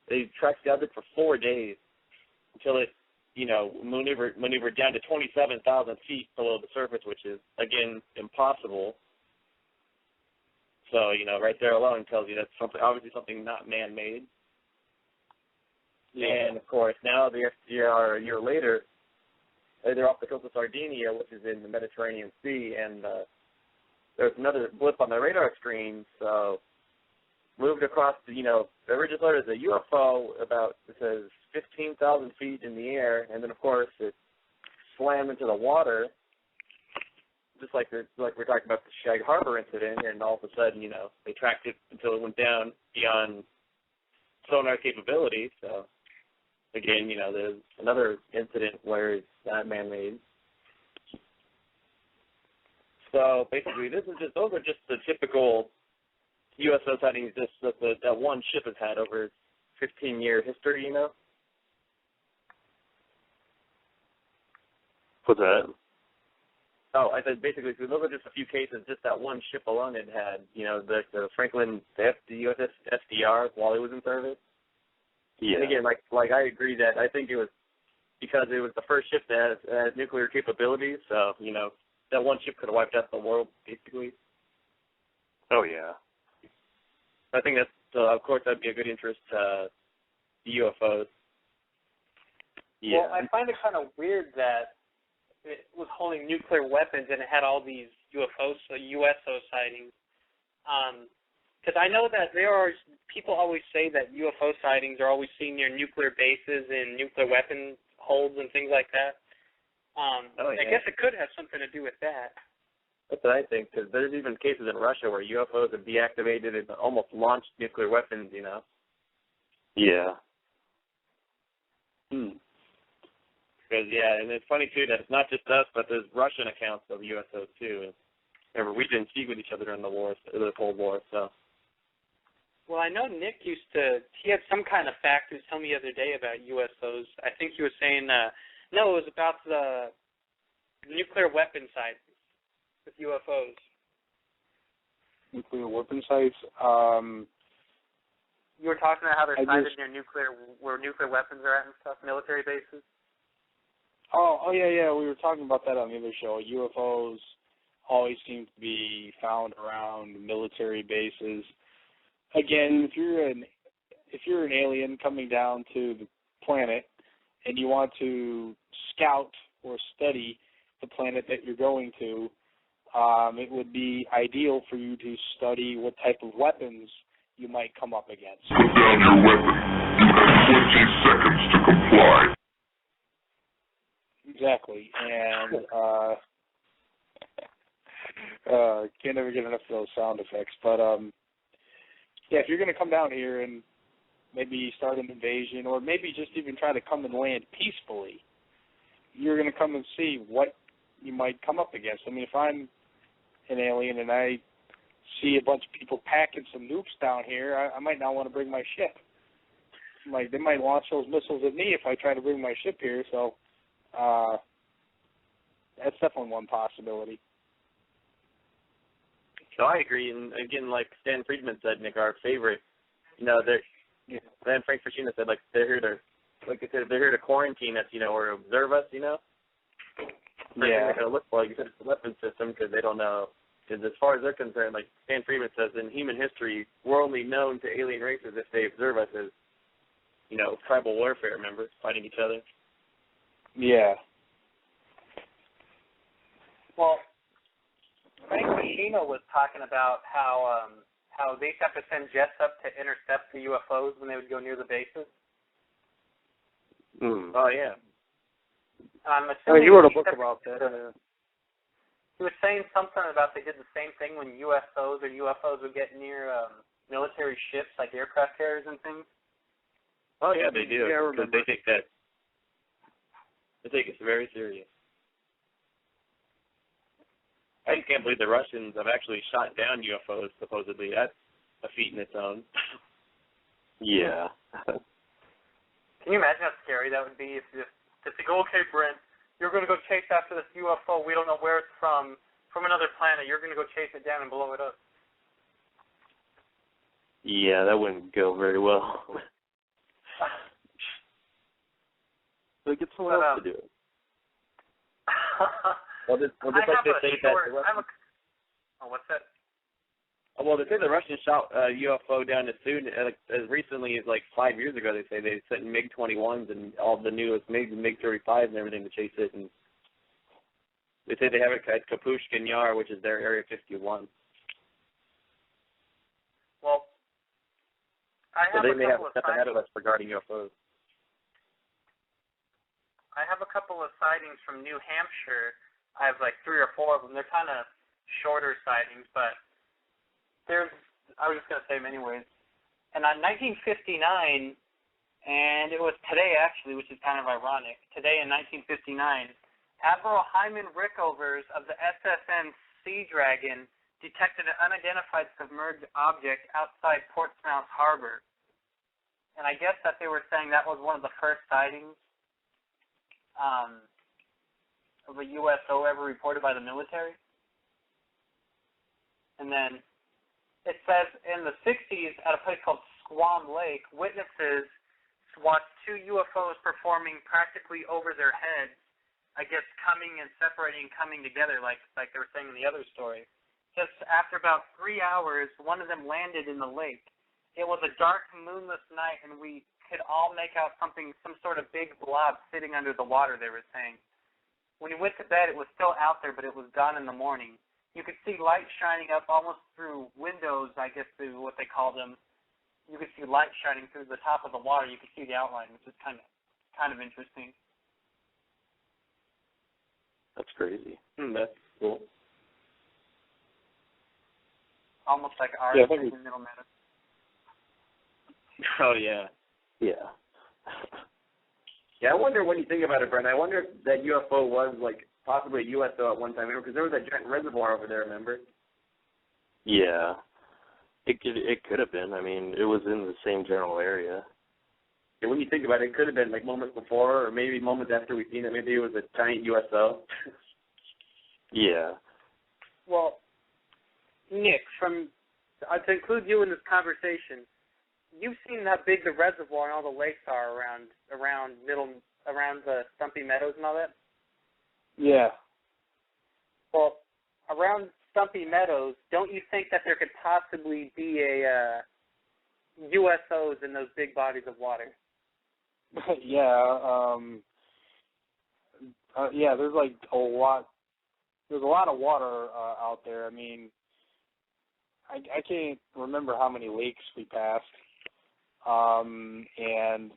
They tracked the object for 4 days until it, maneuvered down to 27,000 feet below the surface, which is, again, impossible. So, right there alone tells you that's obviously something not man-made. Yeah. And, of course, now the FDR, a year later, they're off the coast of Sardinia, which is in the Mediterranean Sea, and there's another blip on the radar screen, so moved across the, the original letter is a UFO it says 15,000 feet in the air, and then, of course, it slammed into the water, just like we're talking about the Shag Harbor incident, and all of a sudden, they tracked it until it went down beyond sonar capability, so, again, there's another incident where it's not man-made. So, basically, those are just the typical USO sightings that one ship has had over its 15-year history, What's that? Oh, I said basically, so those are just a few cases. Just that one ship alone had. You know, the Franklin, the USS SDR while it was in service. Yeah. And again, like I agree that I think it was because it was the first ship that has nuclear capabilities. So you know, that one ship could have wiped out the world basically. Oh yeah. I think that's of course that'd be a good interest to the UFOs. Yeah. Well, I find it kind of weird that it was holding nuclear weapons and it had all these UFO sightings. Because I know that there are people always say that UFO sightings are always seen near nuclear bases and nuclear weapon holds and things like that. I guess it could have something to do with that. That's what I think, because there's even cases in Russia where UFOs have deactivated and almost launched nuclear weapons, you know? Yeah. Because, yeah, and it's funny, too, that it's not just us, but there's Russian accounts of UFOs, too. Remember, we didn't speak with each other in the Cold War, so. Well, I know Nick he had some kind of fact he was telling me the other day about USOs. I think he was saying, no, it was about the nuclear weapon sites with UFOs. Nuclear weapon sites? You were talking about how they're sited near where nuclear weapons are at and stuff, military bases? Oh, yeah, we were talking about that on the other show. UFOs always seem to be found around military bases. Again, if you're an alien coming down to the planet and you want to scout or study the planet that you're going to, it would be ideal for you to study what type of weapons you might come up against. Put down your weapon. You have 20 seconds to comply. Exactly, and can't ever get enough of those sound effects. But yeah, if you're going to come down here and maybe start an invasion, or maybe just even try to come and land peacefully, you're going to come and see what you might come up against. I mean, if I'm an alien and I see a bunch of people packing some nukes down here, I might not want to bring my ship. They might launch those missiles at me if I try to bring my ship here, so that's definitely one possibility. So I agree, and again, like Stan Friedman said, Nick, our favorite, you know, then Frank Frashina said, like, they're here to quarantine us, you know, or observe us, you know. Yeah. They're going to look for, like you said, it's a weapon system because they don't know. Because as far as they're concerned, like Stan Friedman says, in human history, we're only known to alien races if they observe us as, you know, tribal warfare members fighting each other. Yeah. Well, Frank Machino was talking about how they have to send jets up to intercept the UFOs when they would go near the bases. Oh, yeah. I'm assuming he wrote a book about that. He was saying something about they did the same thing when USOs or UFOs would get near military ships like aircraft carriers and things. Oh, yeah, they do. Yeah, I because remember. They take it very serious. I can't believe the Russians have actually shot down UFOs, supposedly. That's a feat in its own. Yeah. Can you imagine how scary that would be if they go, okay, Brent, you're going to go chase after this UFO. We don't know where it's from another planet. You're going to go chase it down and blow it up. Yeah, that wouldn't go very well. So get someone else to do it. Well, just like they say that the Russians... what's that? Well, they say the Russians shot a UFO down as recently as like 5 years ago. They say they sent MiG-21s and all the newest MiG-35s and everything to chase it. And they say they have it at Kapushkin Yar, which is their Area 51. Well, so they may have a step ahead of us regarding UFOs. I have a couple of sightings from New Hampshire. I have like 3 or 4 of them. They're kind of shorter sightings, but I was just going to say them anyways. And on 1959, and it was today actually, which is kind of ironic, today in 1959, Admiral Hyman Rickovers of the SSN Sea Dragon detected an unidentified submerged object outside Portsmouth Harbor. And I guess that they were saying that was one of the first sightings of a USO ever reported by the military. And then it says in the 60s at a place called Squam Lake, witnesses watched 2 UFOs performing practically over their heads, I guess coming and separating, coming together like they were saying in the other story. Just after about 3 hours, one of them landed in the lake. It was a dark, moonless night, and we could all make out some sort of big blob sitting under the water, they were saying. When he went to bed, it was still out there, but it was gone in the morning. You could see light shining up almost through windows, I guess, through what they call them. You could see light shining through the top of the water. You could see the outline, which is kind of interesting. That's crazy. That's cool. Almost like ours in the middle minute. Oh, yeah. Yeah. Yeah, I wonder when you think about it, Brent, I wonder if that UFO was, like, possibly a USO at one time, because there was that giant reservoir over there, remember? Yeah. It could have been. I mean, it was in the same general area. And when you think about it, it could have been, like, moments before, or maybe moments after we've seen it. Maybe it was a giant USO. Yeah. Well, Nick, to include you in this conversation, you've seen how big the reservoir and all the lakes are around the Stumpy Meadows and all that? Yeah. Well, around Stumpy Meadows, don't you think that there could possibly be a USOs in those big bodies of water? Yeah. Yeah, there's like a lot. There's a lot of water out there. I mean, I can't remember how many lakes we passed, and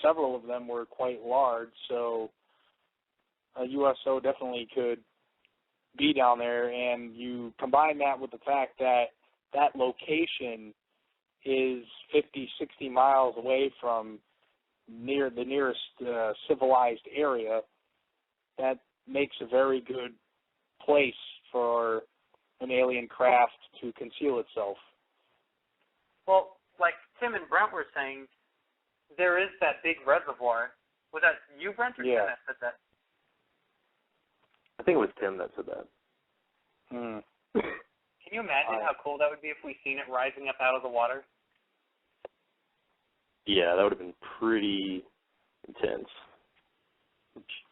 several of them were quite large. So a USO definitely could be down there, and you combine that with the fact that that location is 50, 60 miles away from the nearest civilized area. That makes a very good place for an alien craft to conceal itself. Well, like Tim and Brent were saying, there is that big reservoir. Was that you, Brent, or Yeah. Tim that said that? I think it was Tim that said that. Can you imagine how cool that would be if we seen it rising up out of the water? Yeah, that would have been pretty intense.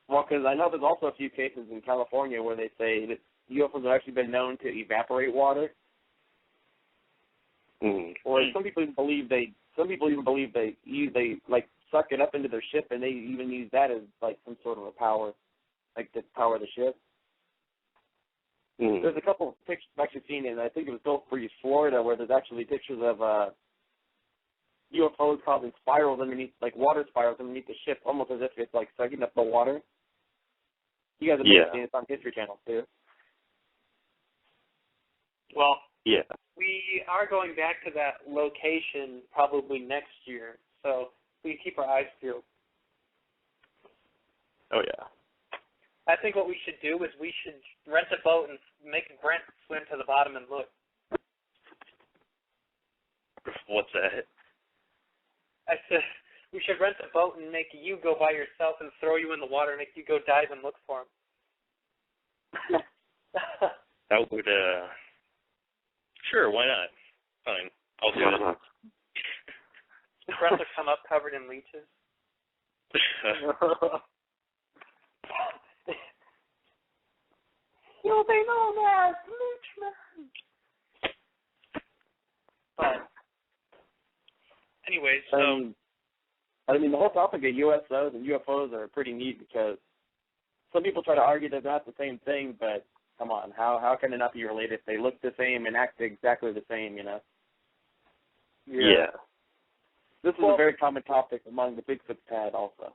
Well, because I know there's also a few cases in California where they say that UFOs have actually been known to evaporate water. Or some people even believe they like suck it up into their ship, and they even use that as like some sort of a power, like to power the ship. There's a couple of pictures I've actually seen in, I think it was Gulf Breeze, Florida, where there's actually pictures of UFOs causing spirals underneath, like water spirals underneath the ship, almost as if it's like sucking up the water. You guys have seen it on History Channel too. Well, yeah, we are going back to that location probably next year, so we keep our eyes peeled. Oh, yeah. I think what we should do is we should rent a boat and make Brent swim to the bottom and look. What's that? I said we should rent a boat and make you go by yourself and throw you in the water and make you go dive and look for him. That would, sure, why not? Fine, I'll do it. Brent would come up covered in leeches. You'll be known as Leechman. But anyways, so I mean, the whole topic of USOs and UFOs are pretty neat because some people try to argue they're not the same thing, but come on, how can it not be related if they look the same and act exactly the same, you know? Yeah. This is a very common topic among the Bigfoots Pad also.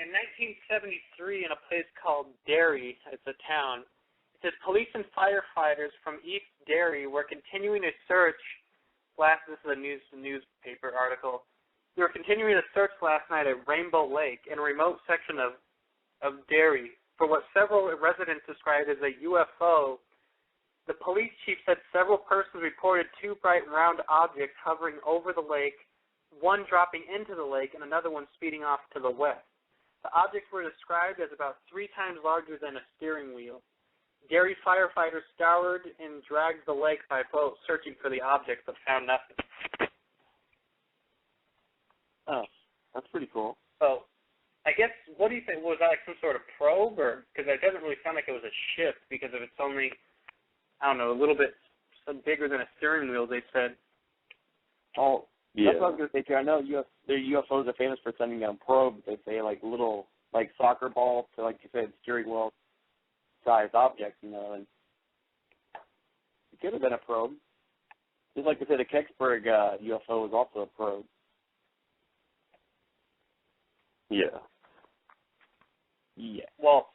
In 1973, in a place called Derry, it's a town, it says police and firefighters from East Derry were continuing a search. This is a newspaper article. They were continuing a search last night at Rainbow Lake in a remote section of Derry for what several residents described as a UFO. The police chief said several persons reported 2 bright round objects hovering over the lake, one dropping into the lake and another one speeding off to the west. The objects were described as about 3 times larger than a steering wheel. Gary firefighters scoured and dragged the lake by boat searching for the objects, but found nothing. Oh, that's pretty cool. So, I guess, what do you think? Was that like some sort of probe? Because it doesn't really sound like it was a ship, because if it's only, I don't know, a little bit bigger than a steering wheel, they said. Oh, yeah. That's what I was going to say, too. I know their UFOs are famous for sending down probes. They say, like, little, like, soccer balls to, like you said, steering wheel-sized objects, you know, and it could have been a probe. Just like they said, the Kecksburg UFO was also a probe. Yeah. Yeah. Well,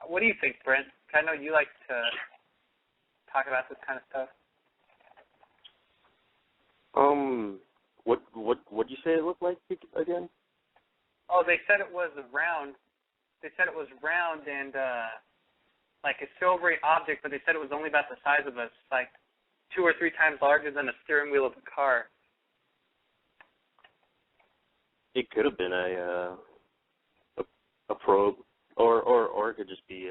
what do you think, Brent? I know you like to talk about this kind of stuff. What'd you say it looked like again? Oh, they said it was round. They said it was round and like a silvery object, but they said it was only about the size of us, like 2 or 3 times larger than a steering wheel of a car. It could have been a probe, or it could just be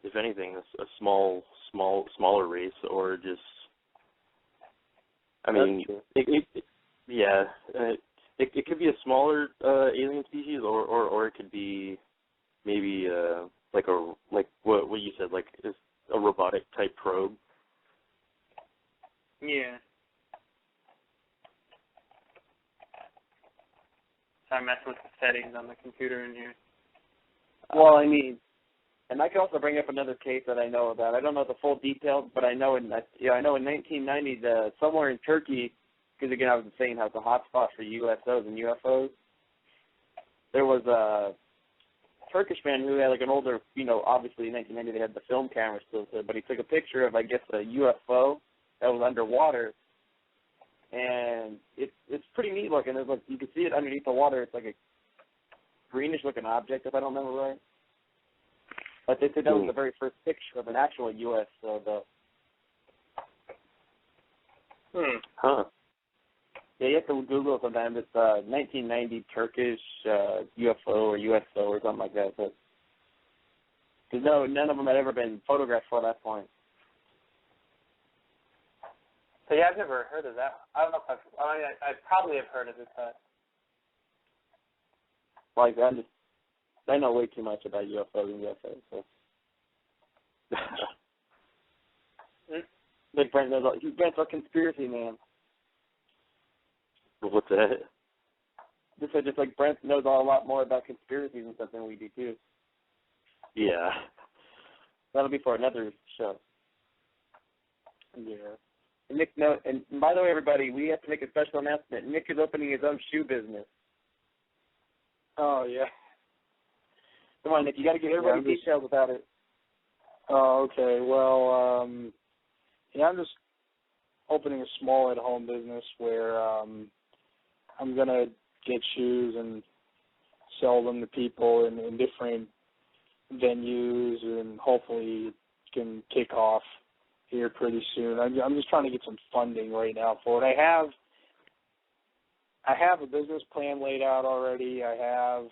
if anything, a smaller race, or just. I mean, it could be a smaller alien species, or it could be maybe like what you said, like a robotic type probe. Yeah. So I'm messing with the settings on the computer in here. Well, I mean, and I can also bring up another case that I know about. I don't know the full details, but I know in 1990, somewhere in Turkey, because again I was saying how it's a hot spot for USOs and UFOs. There was a Turkish man who had like an older, obviously in 1990 they had the film camera still, but he took a picture of, I guess, a UFO that was underwater, and it's pretty neat looking. There's you can see it underneath the water. It's like a greenish looking object, if I don't remember right. But they said that was the very first picture of an actual USO, though. Huh. Yeah, you have to Google it sometime. It's 1990 Turkish UFO or USO or something like that. Because none of them had ever been photographed for that point. So yeah, I've never heard of that. I don't know if I probably have heard of it, but. Like, I know way too much about UFOs and UFOs, so. Big Brent knows all. Brent's a conspiracy man. What's that? Just like Brent knows a lot more about conspiracies and stuff than we do too. Yeah. That'll be for another show. Yeah. And Nick, and by the way, everybody, we have to make a special announcement. Nick is opening his own shoe business. Oh yeah. Come on, Nick, you got to give everybody details about it. Oh, okay. Well, I'm just opening a small at-home business where I'm going to get shoes and sell them to people in different venues, and hopefully it can kick off here pretty soon. I'm just trying to get some funding right now for it. I have a business plan laid out already. I have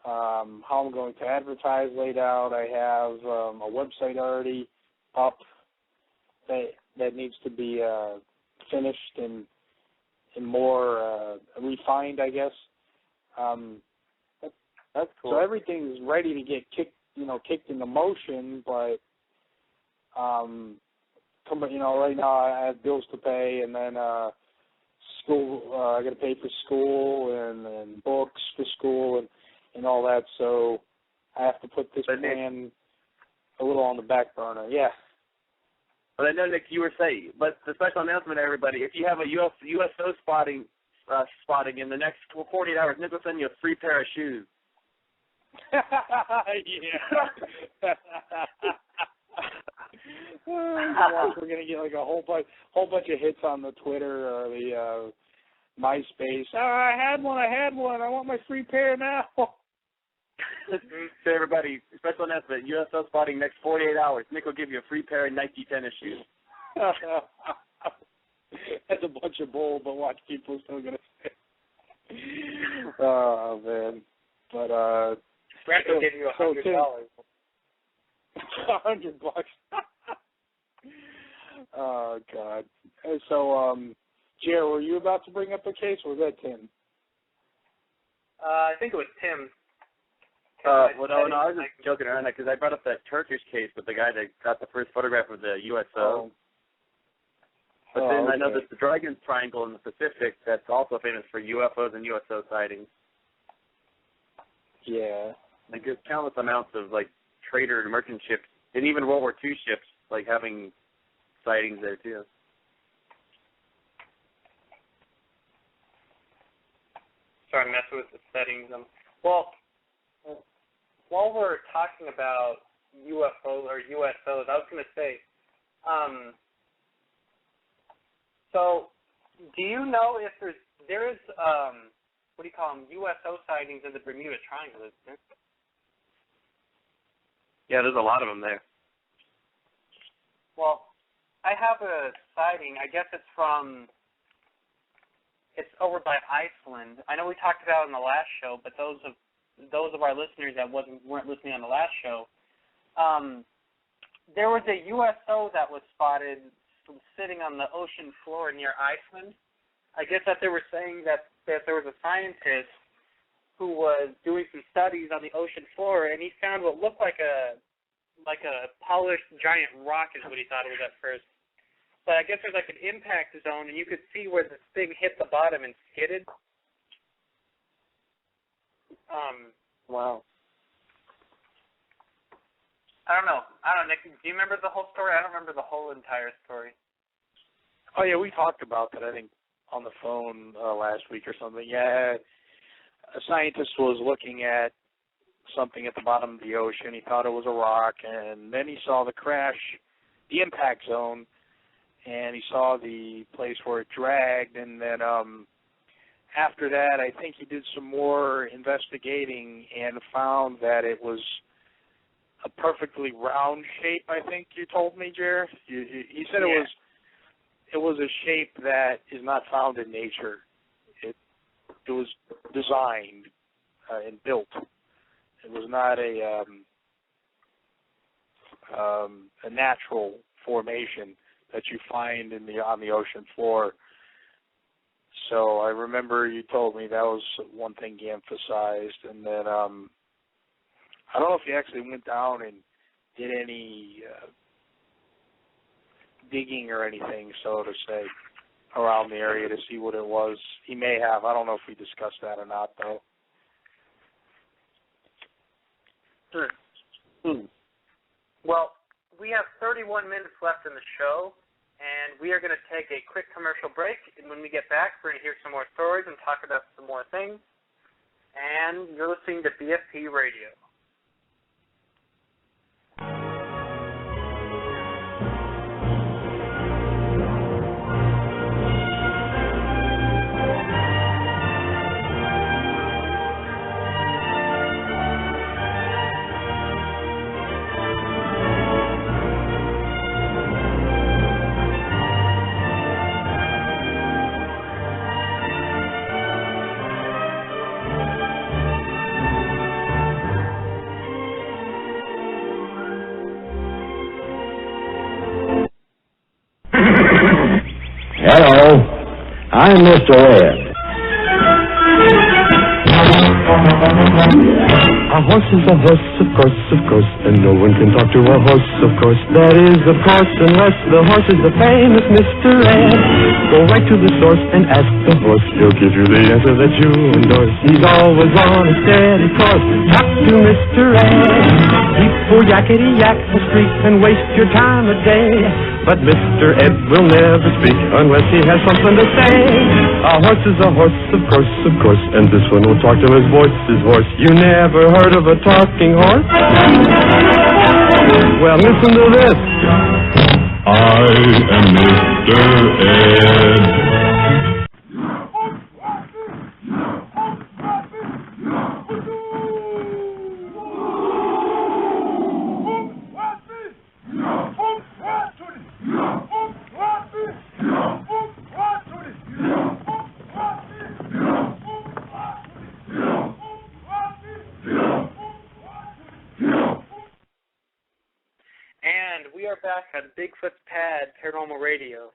how I'm going to advertise laid out. I have a website already up that needs to be finished and more refined, I guess. That's cool. So everything's ready to get kicked into motion, but right now I have bills to pay, and then school. I got to pay for school and books for school and all that. So I have to put this plan a little on the back burner. Yeah. But I know, Nick, you were saying, but the special announcement, everybody, if you have a USO spotting in the next 48 hours, Nick will send you a free pair of shoes. Yeah. We're gonna get like a whole bunch of hits on the Twitter or the MySpace. Oh, I had one. I want my free pair now. So everybody, special announcement: USO spotting next 48 hours. Nick will give you a free pair of Nike tennis shoes. That's a bunch of bull, but watch, people are still gonna say. Oh, man. But, Brent will give you $100. $100. Oh, God. So, Jer, were you about to bring up a case, or was that Tim? I think it was Tim. Well, no, I was just joking around that because I brought up that Turkish case with the guy that got the first photograph of the USO. But then I know there's the Dragon Triangle in the Pacific that's also famous for UFOs and USO sightings. Yeah. Like there's countless amounts of like trader and merchant ships, and even World War II ships, like having sightings there too. Sorry, I'm messing with the settings. Well, while we're talking about UFOs or USOs, I was going to say, so do you know if there is what do you call them, USO sightings in the Bermuda Triangle, isn't there? Yeah, there's a lot of them there. Well, I have a sighting. I guess it's over by Iceland. I know we talked about it in the last show, but those of our listeners that weren't listening on the last show, there was a USO that was spotted sitting on the ocean floor near Iceland. I guess that they were saying that there was a scientist who was doing some studies on the ocean floor, and he found what looked like a polished giant rock is what he thought it was at first. But I guess there's like an impact zone, and you could see where this thing hit the bottom and skidded. Wow. I don't know, Nick. Do you remember the whole story? I don't remember the whole entire story. Oh, yeah, we talked about that, I think, on the phone last week or something. Yeah, a scientist was looking at something at the bottom of the ocean. He thought it was a rock, and then he saw the crash, the impact zone, and he saw the place where it dragged, and then after that, I think he did some more investigating and found that it was a perfectly round shape, I think you told me, Jer. He said it was a shape that is not found in nature. It was designed and built. It was not a natural formation that you find on the ocean floor. So I remember you told me that was one thing he emphasized, and then I don't know if he actually went down and did any digging or anything, so to say, around the area to see what it was. He may have. I don't know if we discussed that or not, though. Well, we have 31 minutes left in the show, and we are going to take a quick commercial break. And when we get back, we're going to hear some more stories and talk about some more things. And you're listening to BFP Radio. Hello, I'm Mr. Ed. A horse is a horse, of course, and no one can talk to a horse, of course. That is, of course, unless the horse is the famous Mr. Ed. Go right to the source and ask the horse. He'll give you the answer that you endorse. He's always on a steady course. Talk to Mr. Ed. People yakety-yak the street and waste your time a day. But Mr. Ed will never speak unless he has something to say. A horse is a horse, of course, and this one will talk till his voice is hoarse. You never heard of a talking horse? Well, listen to this. I am Mr. Ed. back on Bigfoots Pad Paranormal Radio.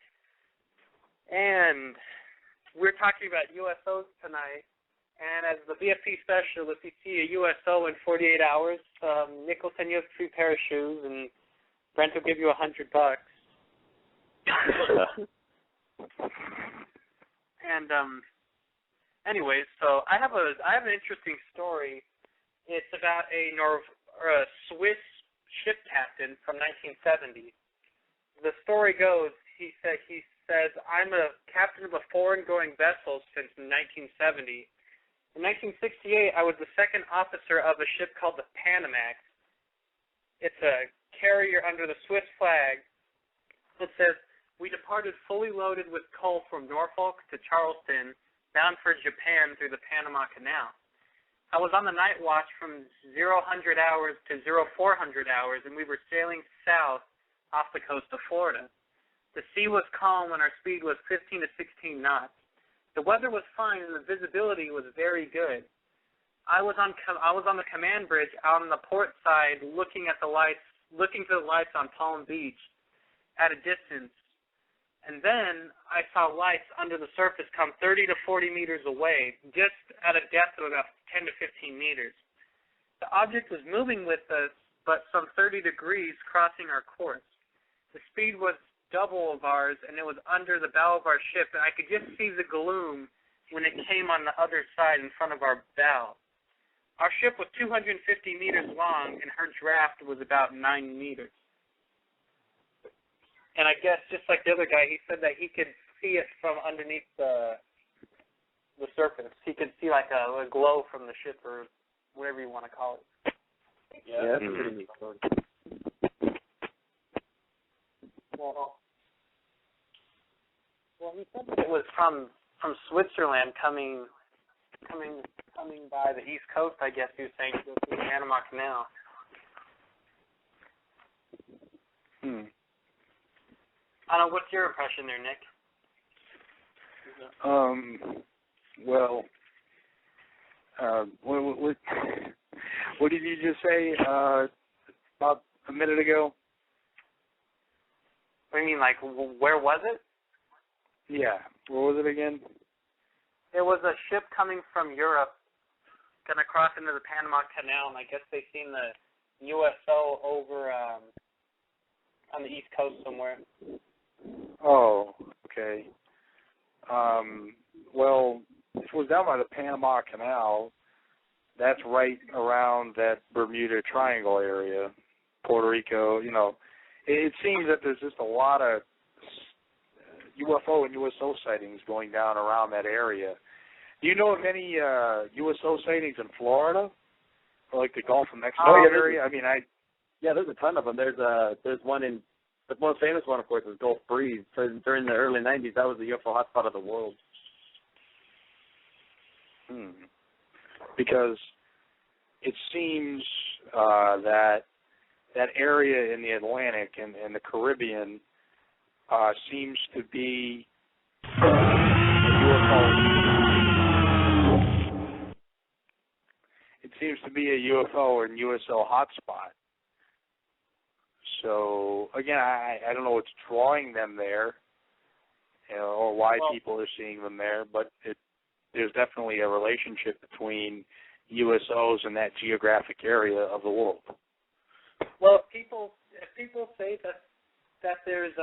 And we're talking about UFOs tonight. And as the BFP specialist, if you see a USO in 48 hours, Nick will send you a free pair of shoes, and Brent will give you $100. And anyways, so I have an interesting story. It's about a Swiss ship captain from 1970. The story goes, he says, I'm a captain of a foreign-going vessel since 1970. In 1968, I was the second officer of a ship called the Panamax. It's a carrier under the Swiss flag. It says, we departed fully loaded with coal from Norfolk to Charleston, bound for Japan through the Panama Canal. I was on the night watch from 0000 hours to 0400 hours, and we were sailing south off the coast of Florida. The sea was calm when our speed was 15 to 16 knots. The weather was fine and the visibility was very good. I was on the command bridge out on the port side, looking to the lights on Palm Beach at a distance. And then I saw lights under the surface come 30 to 40 meters away, just at a depth of about 10 to 15 meters. The object was moving with us, but some 30 degrees crossing our course. The speed was double of ours, and it was under the bow of our ship, and I could just see the gloom when it came on the other side in front of our bow. Our ship was 250 meters long, and her draft was about 9 meters. And I guess, just like the other guy, he said that he could see it from underneath the surface. He could see like a glow from the ship, or whatever you want to call it. Yeah, that's pretty neat. Well, he said that it was from Switzerland coming by the East Coast, I guess he was saying, through the Panama Canal. I don't know, what's your impression there, Nick? Well, what did you just say about a minute ago? What do you mean, like, where was it? Yeah, where was it again? There was a ship coming from Europe going to cross into the Panama Canal, and I guess they seen the USO over on the East Coast somewhere. Oh, okay. Well, if it was down by the Panama Canal, that's right around that Bermuda Triangle area, Puerto Rico, you know. It seems that there's just a lot of UFO and USO sightings going down around that area. Do you know of any USO sightings in Florida, or like the Gulf of Mexico area? Yeah, there's a ton of them. There's one in the most famous one, of course, is Gulf Breeze. So during the early '90s, that was the UFO hotspot of the world. Because it seems that area in the Atlantic and the Caribbean seems to be a UFO. It seems to be a UFO and USO hotspot. So again, I don't know what's drawing them there, or why people are seeing them there, but there's definitely a relationship between USOs and that geographic area of the world. Well, if people say that there's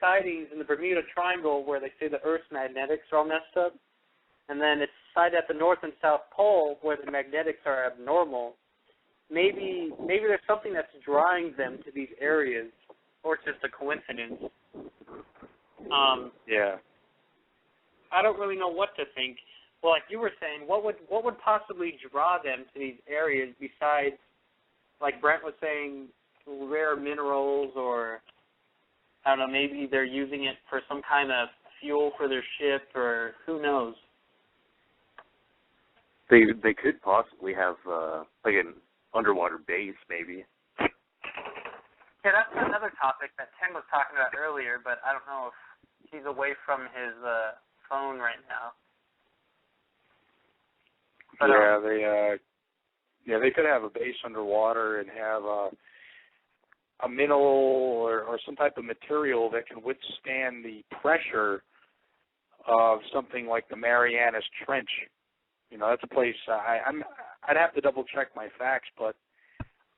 sightings in the Bermuda Triangle where they say the Earth's magnetics are all messed up, and then it's sighted at the North and South Pole where the magnetics are abnormal, maybe there's something that's drawing them to these areas, or it's just a coincidence. Yeah. I don't really know what to think. Well, like you were saying, what would possibly draw them to these areas besides, like Brent was saying, rare minerals, or I don't know, maybe they're using it for some kind of fuel for their ship, or who knows? They could possibly have like an underwater base, maybe. Yeah, that's another topic that Ken was talking about earlier, but I don't know if he's away from his phone right now. But, they could have a base underwater and have a mineral or some type of material that can withstand the pressure of something like the Marianas Trench. That's a place I'd have to double check my facts, but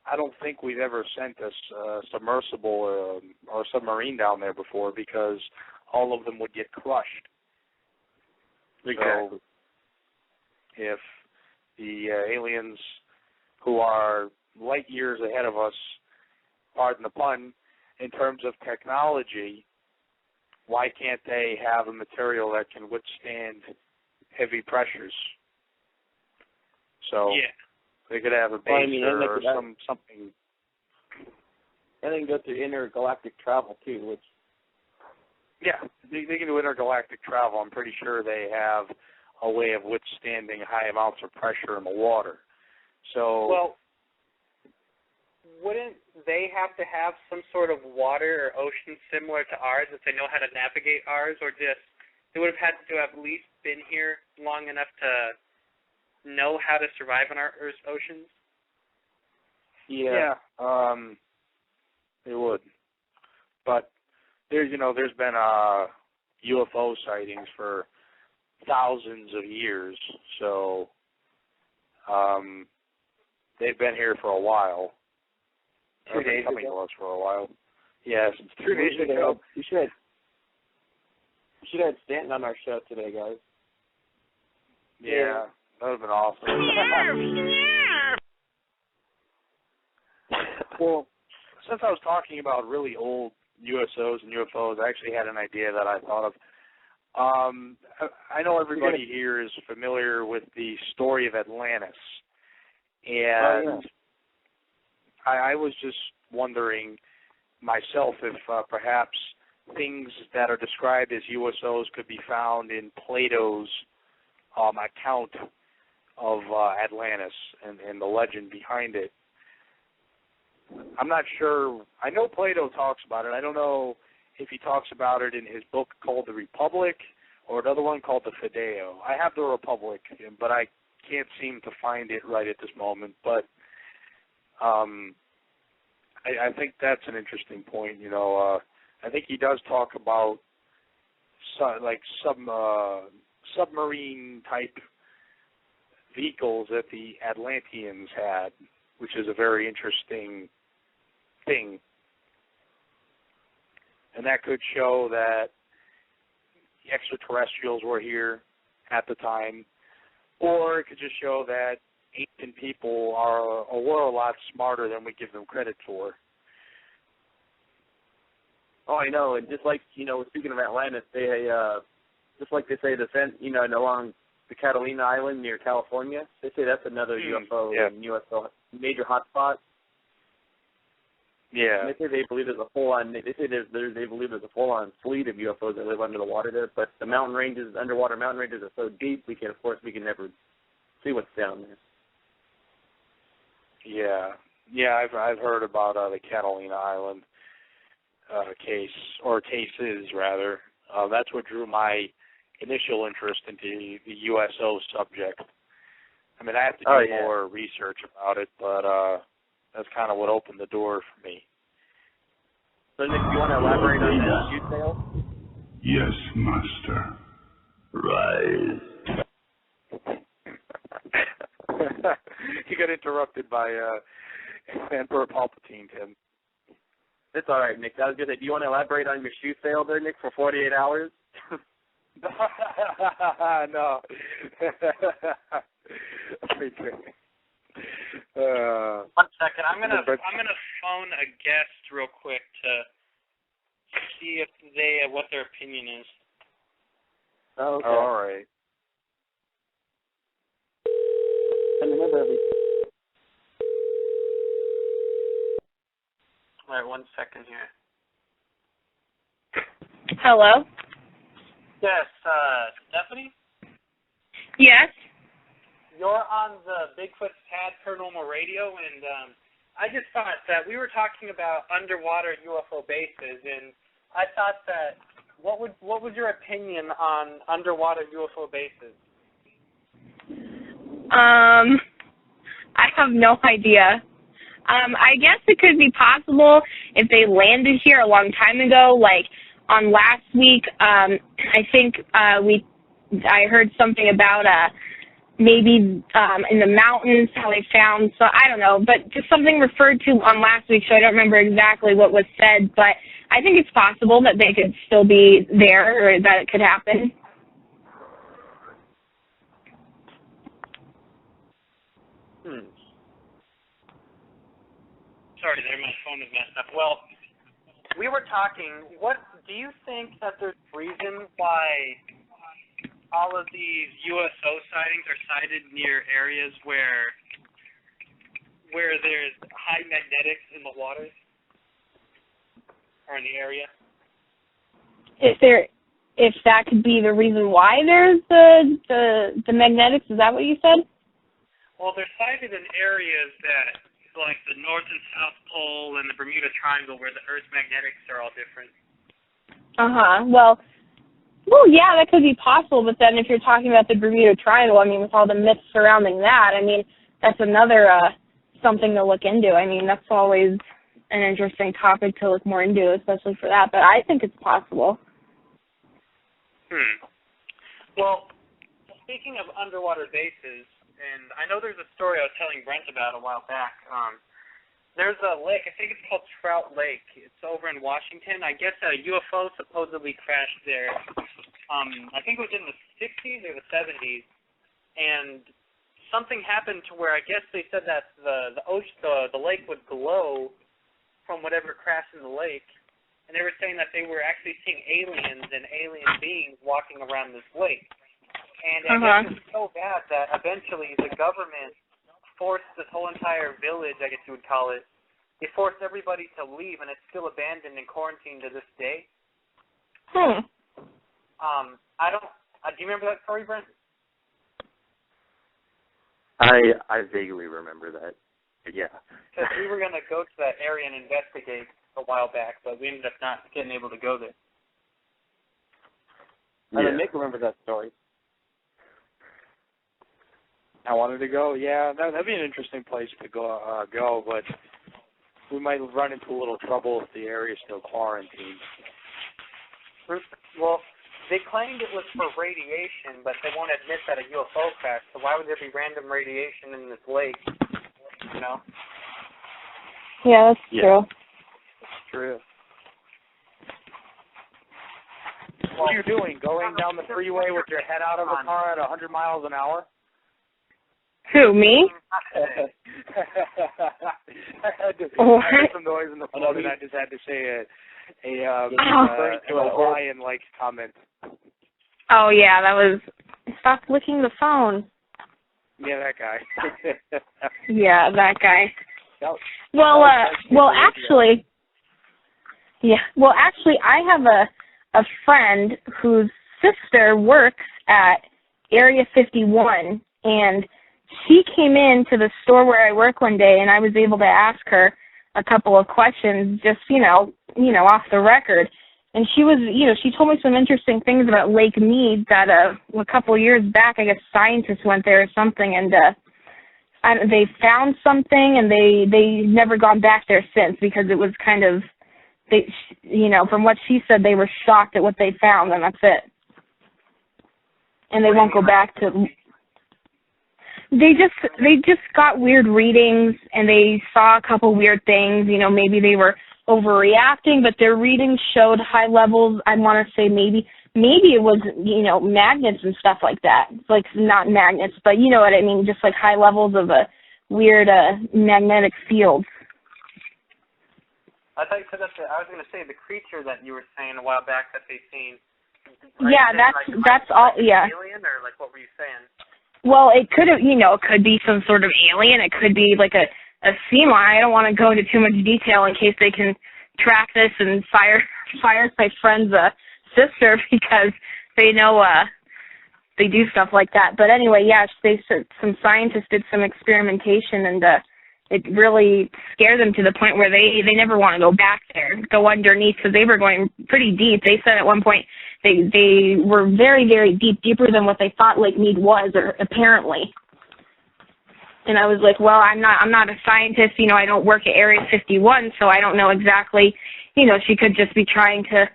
I don't think we've ever sent a submersible or submarine down there before because all of them would get crushed. Exactly. So if the aliens who are light years ahead of us, pardon the pun, in terms of technology, why can't they have a material that can withstand heavy pressures? So they could have a base or something. And they can go through intergalactic travel too, which... Yeah, they can do intergalactic travel. I'm pretty sure they have a way of withstanding high amounts of pressure in the water. So... Well, wouldn't they have to have some sort of water or ocean similar to ours if they know how to navigate ours, or just they would have had to have at least been here long enough to know how to survive in our Earth's oceans? Yeah, they would. But there's been UFO sightings for thousands of years, so they've been here for a while. 2 days coming ago. to us for a while. Yeah, since 2 days ago. We should have had Stanton on our show today, guys. Yeah, that would have been awesome. Well, since I was talking about really old USOs and UFOs, I actually had an idea that I thought of. I know everybody here is familiar with the story of Atlantis, and I was just wondering myself if perhaps things that are described as USOs could be found in Plato's account of Atlantis and the legend behind it. I'm not sure. I know Plato talks about it. I don't know if he talks about it in his book called The Republic or another one called The Fideo. I have The Republic, but I can't seem to find it right at this moment. But I think that's an interesting point. I think he does talk about submarine type vehicles that the Atlanteans had, which is a very interesting thing. And that could show that extraterrestrials were here at the time, or it could just show that ancient people were a lot smarter than we give them credit for. Oh, I know, and just like, speaking of Atlantis, they, just like they say, along the Catalina Island near California, they say that's another UFO and UFO major hotspot. Yeah. And they say they believe there's a full-on. They say they believe there's a full-on fleet of UFOs that live under the water there. But the underwater mountain ranges are so deep, we can never see what's down there. Yeah, I've heard about the Catalina Island cases rather. That's what drew my initial interest into the USO subject. I mean, I have to do more research about it, but that's kind of what opened the door for me. So, Nick, do you want to elaborate on the shoot sale? Yes, master. Rise. He got interrupted by Emperor Palpatine, Tim. It's all right, Nick. I was going to say, do you want to elaborate on your shoe sale there, Nick, for 48 hours? No. One second. I'm gonna phone a guest real quick to see if what their opinion is. Oh, okay. All right. And remember All right, 1 second here. Hello? Yes, Stephanie? Yes? You're on the Bigfoots Pad Paranormal Radio, and I just thought that we were talking about underwater UFO bases, and I thought that what was your opinion on underwater UFO bases? I have no idea. I guess it could be possible if they landed here a long time ago, like on last week. I think I heard something about maybe in the mountains how they found. So I don't know, but just something referred to on last week. So I don't remember exactly what was said, but I think it's possible that they could still be there, or that it could happen. Sorry there, my phone is messed up. Well, we were talking, what do you think that there's reason why all of these UFO sightings are sighted near areas where there's high magnetics in the waters or in the area? If that could be the reason why there's the magnetics, is that what you said? Well, they're sighted in areas that, like the North and South Pole and the Bermuda Triangle, where the Earth's magnetics are all different. Well, yeah, that could be possible, but then if you're talking about the Bermuda Triangle, I mean, with all the myths surrounding that, I mean, that's another something to look into. I mean, that's always an interesting topic to look more into, especially for that, but I think it's possible. Well, speaking of underwater bases, and I know there's a story I was telling Brent about a while back. There's a lake, I think it's called Trout Lake. It's over in Washington. I guess a UFO supposedly crashed there. I think it was in the 60s or the 70s. And something happened to where I guess they said that the lake would glow from whatever crashed in the lake. And they were saying that they were actually seeing aliens and alien beings walking around this lake. And I guess it was so bad that eventually the government forced this whole entire village, I guess you would call it, they forced everybody to leave, and it's still abandoned and quarantined to this day. Do you remember that story, Brent? I vaguely remember that, yeah. Because we were going to go to that area and investigate a while back, but we ended up not getting able to go there. I didn't remember that story. I wanted to go. Yeah, that'd be an interesting place to go, but we might run into a little trouble if the area's still quarantined. Well, they claimed it was for radiation, but they won't admit that a UFO crashed, so why would there be random radiation in this lake, you know? Yeah, that's true. That's true. What are you doing, going down the freeway with your head out of a car at 100 miles an hour? Who, me? I heard some noise in the phone, and I just had to say a lion-like comment. Oh, yeah, that was... Stop licking the phone. Yeah, that guy. Yeah, that guy. Well, actually... Yeah, well, actually, I have a friend whose sister works at Area 51, and she came into the store where I work one day, and I was able to ask her a couple of questions, just, you know, off the record. And she was, she told me some interesting things about Lake Mead that a couple of years back, I guess scientists went there or something, and they found something, and they never gone back there since because it was kind of, from what she said, they were shocked at what they found, and that's it. And they won't go back to... They just got weird readings, and they saw a couple weird things. Maybe they were overreacting, but their readings showed high levels. I want to say maybe it was, magnets and stuff like that. Like, not magnets, but you know what I mean, just like high levels of a weird magnetic field. I thought you said that. I was going to say the creature that you were saying a while back that they seen. Yeah, that's all. Yeah. Alien, or like what were you saying? Well, it could have, it could be some sort of alien. It could be like a sea lion. I don't want to go into too much detail in case they can track this and fire my friend's sister because they know they do stuff like that. But anyway, yeah, some scientists did some experimentation, and it really scared them to the point where they never want to go back there, go underneath, because they were going pretty deep. They said at one point they were very, very deep, deeper than what they thought Lake Mead was, or apparently. And I was like, well, I'm not a scientist, I don't work at Area 51, so I don't know exactly, she could just be trying to,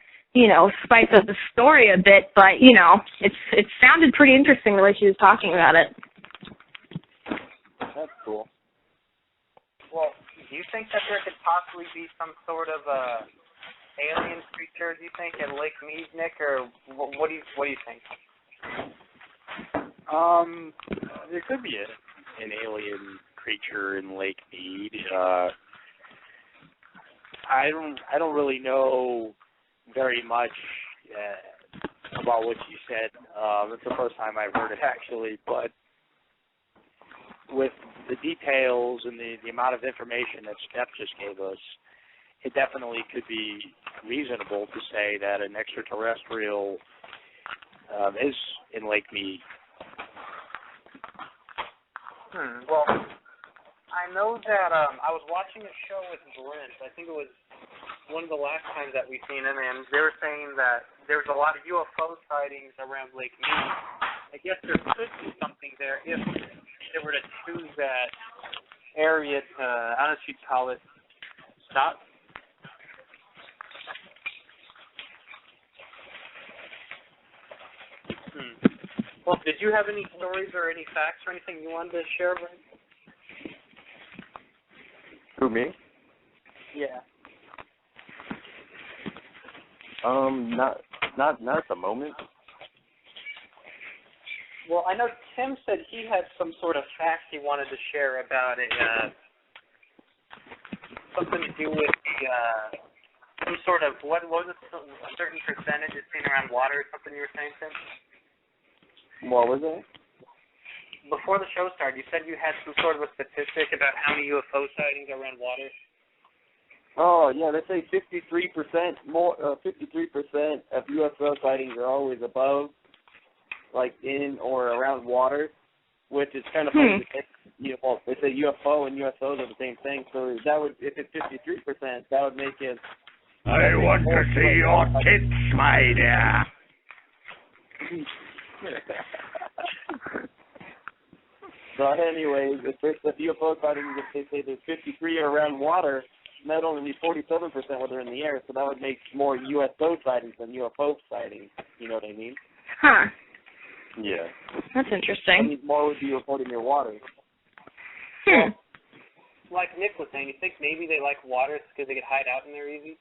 spice up the story a bit, but, it sounded pretty interesting the way she was talking about it. That's cool. Well, do you think that there could possibly be some sort of alien creature, do you think, at Lake Mead, Nick, or what do you think? There could be an alien creature in Lake Mead. I don't really know very much about what you said. It's the first time I've heard it actually, but with the details and the amount of information that Steph just gave us, it definitely could be reasonable to say that an extraterrestrial is in Lake Mead. Well, I know that I was watching a show with Brent. I think it was one of the last times that we've seen him, and they were saying that there's a lot of UFO sightings around Lake Mead. I guess there could be something there if they were to choose that area to, I don't know if you'd call it, stop. Well, did you have any stories or any facts or anything you wanted to share, Brent? Who, me? Yeah. Not at the moment. Well, I know Tim said he had some sort of facts he wanted to share about it. Something to do with some sort of, what was it, a certain percentage is seen around water or something you were saying, Tim? What was it? Before the show started, you said you had some sort of a statistic about how many UFO sightings around water. Oh yeah, they say 53% of UFO sightings are always above, like in or around water, which is kind of funny. They say UFO and USOs are the same thing, so that would, if it's 53%, that would make it. I want to see your tits, my dear. So anyways, if UFO sightings, if they say there's 53 around water, that would only be 47% when they're in the air, so that would make more USO sightings than UFO sightings. You know what I mean? Huh. Yeah. That's interesting. I mean, more would be reported near water. Well, like Nick was saying, you think maybe they like water because they could hide out in there easy?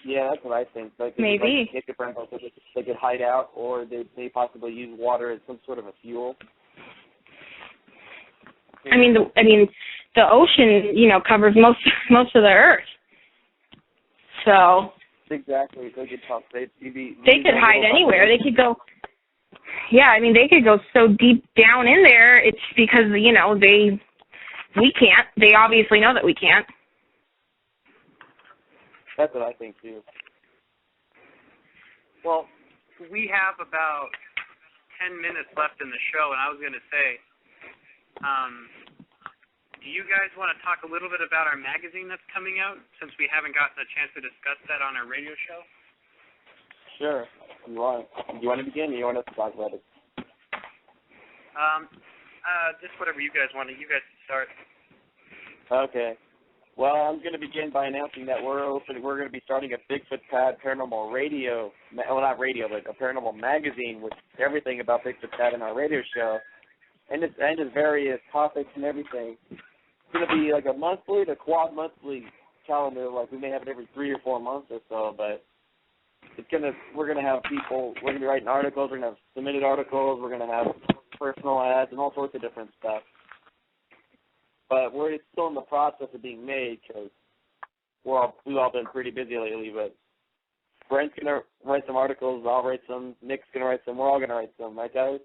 Yeah, that's what I think. Like, maybe. They could hide out, or they possibly use water as some sort of a fuel. I mean, the ocean, covers most of the earth. So. Exactly. They could hide anywhere. They could go. Yeah, I mean, they could go so deep down in there. It's because we can't. They obviously know that we can't. That's what I think too. Well, we have about 10 minutes left in the show, and I was going to say, do you guys want to talk a little bit about our magazine that's coming out, since we haven't gotten a chance to discuss that on our radio show? Sure. Do you want to begin, or you want us to talk about it? Just whatever you guys want. You guys can start. Okay. Well, I'm going to begin by announcing that we're going to be starting a Bigfoots Pad Paranormal Radio, well, not radio, but a paranormal magazine with everything about Bigfoots Pad in our radio show, and just various topics and everything. It's going to be like a monthly to quad monthly calendar. Like, we may have it every 3 or 4 months or so, but we're going to have people. We're going to be writing articles. We're going to have submitted articles. We're going to have personal ads and all sorts of different stuff. But we're still in the process of being made because we've all been pretty busy lately. But Brent's going to write some articles. I'll write some. Nick's going to write some. We're all going to write some. Right, guys?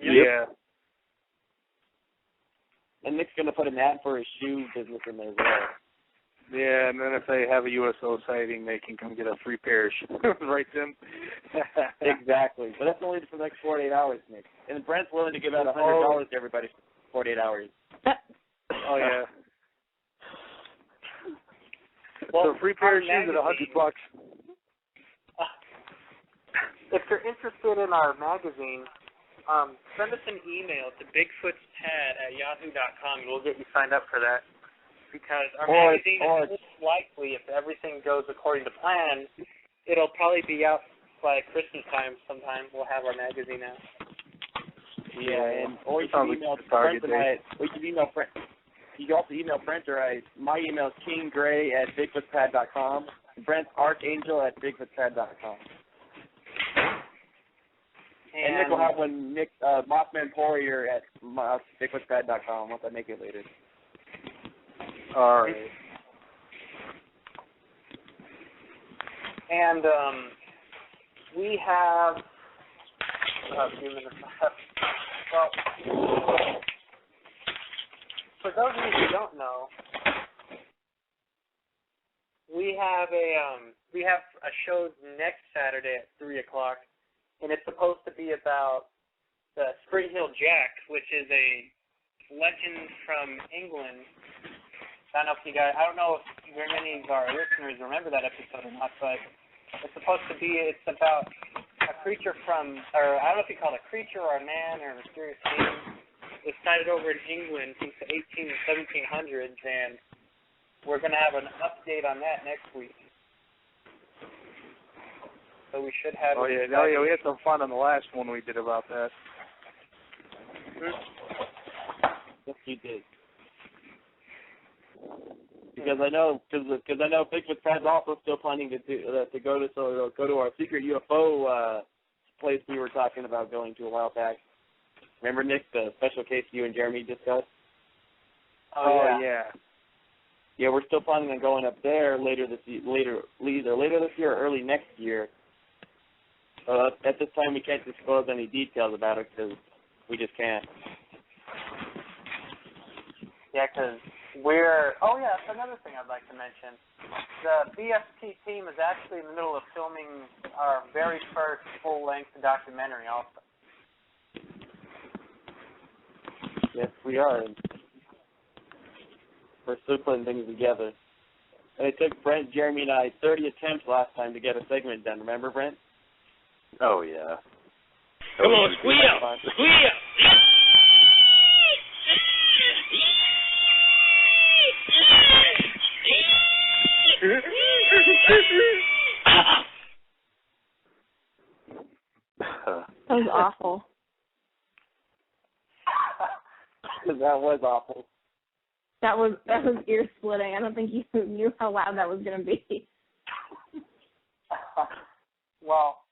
Yeah. And Nick's going to put an ad for his shoe business in there as well. Yeah, and then if they have a USO sighting, they can come get a free pair of shoes. Right, Tim? Exactly. But that's only for the next 48 hours, Nick. And Brent's willing to give out $100 to everybody for 48 hours. Oh, yeah. Well, so a free pair of shoes at $100. If you're interested in our magazine, send us an email to bigfootspad@yahoo.com, and we'll get you signed up for that. Because our magazine is most likely, if everything goes according to plan, it'll probably be out by Christmas time sometime. We'll have our magazine out. Yeah, and or you can email Brent and I. We can email Brent. You can also email Brent or I. My email is kinggray@bigfootspad.com. Brent's archangel@bigfootspad.com. And Nick will have one. Nick Mothman Poirier at bigfootspad.com. Once I make it later. All right. And we have a few minutes left. Well, for those of you who don't know, we have a show next Saturday at 3:00, and it's supposed to be about the Spring Hill Jack, which is a legend from England. I don't know if very many of our listeners remember that episode or not, but it's about a creature from, or I don't know if you call it a creature or a man or a mysterious being. It was sighted over in England since the 1800s and 1700s, and we're going to have an update on that next week. So we should have... Oh, yeah, we had some fun on the last one we did about that. Yes, you did. Because I know Bigfoot Pad's also still planning to go to our secret UFO place we were talking about going to a while back. Remember, Nick, the special case you and Jeremy discussed? Oh yeah. Yeah, we're still planning on going up there either later this year or early next year. At this time, we can't disclose any details about it because we just can't. Yeah, because that's another thing I'd like to mention. The BSP team is actually in the middle of filming our very first full-length documentary also. Yes, we are. We're still putting things together. And it took Brent, Jeremy, and I 30 attempts last time to get a segment done. Remember, Brent? Oh, yeah. Come on, squeal! Squeal! That was awful. That was awful. That was ear splitting. I don't think you knew how loud that was going to be. Well,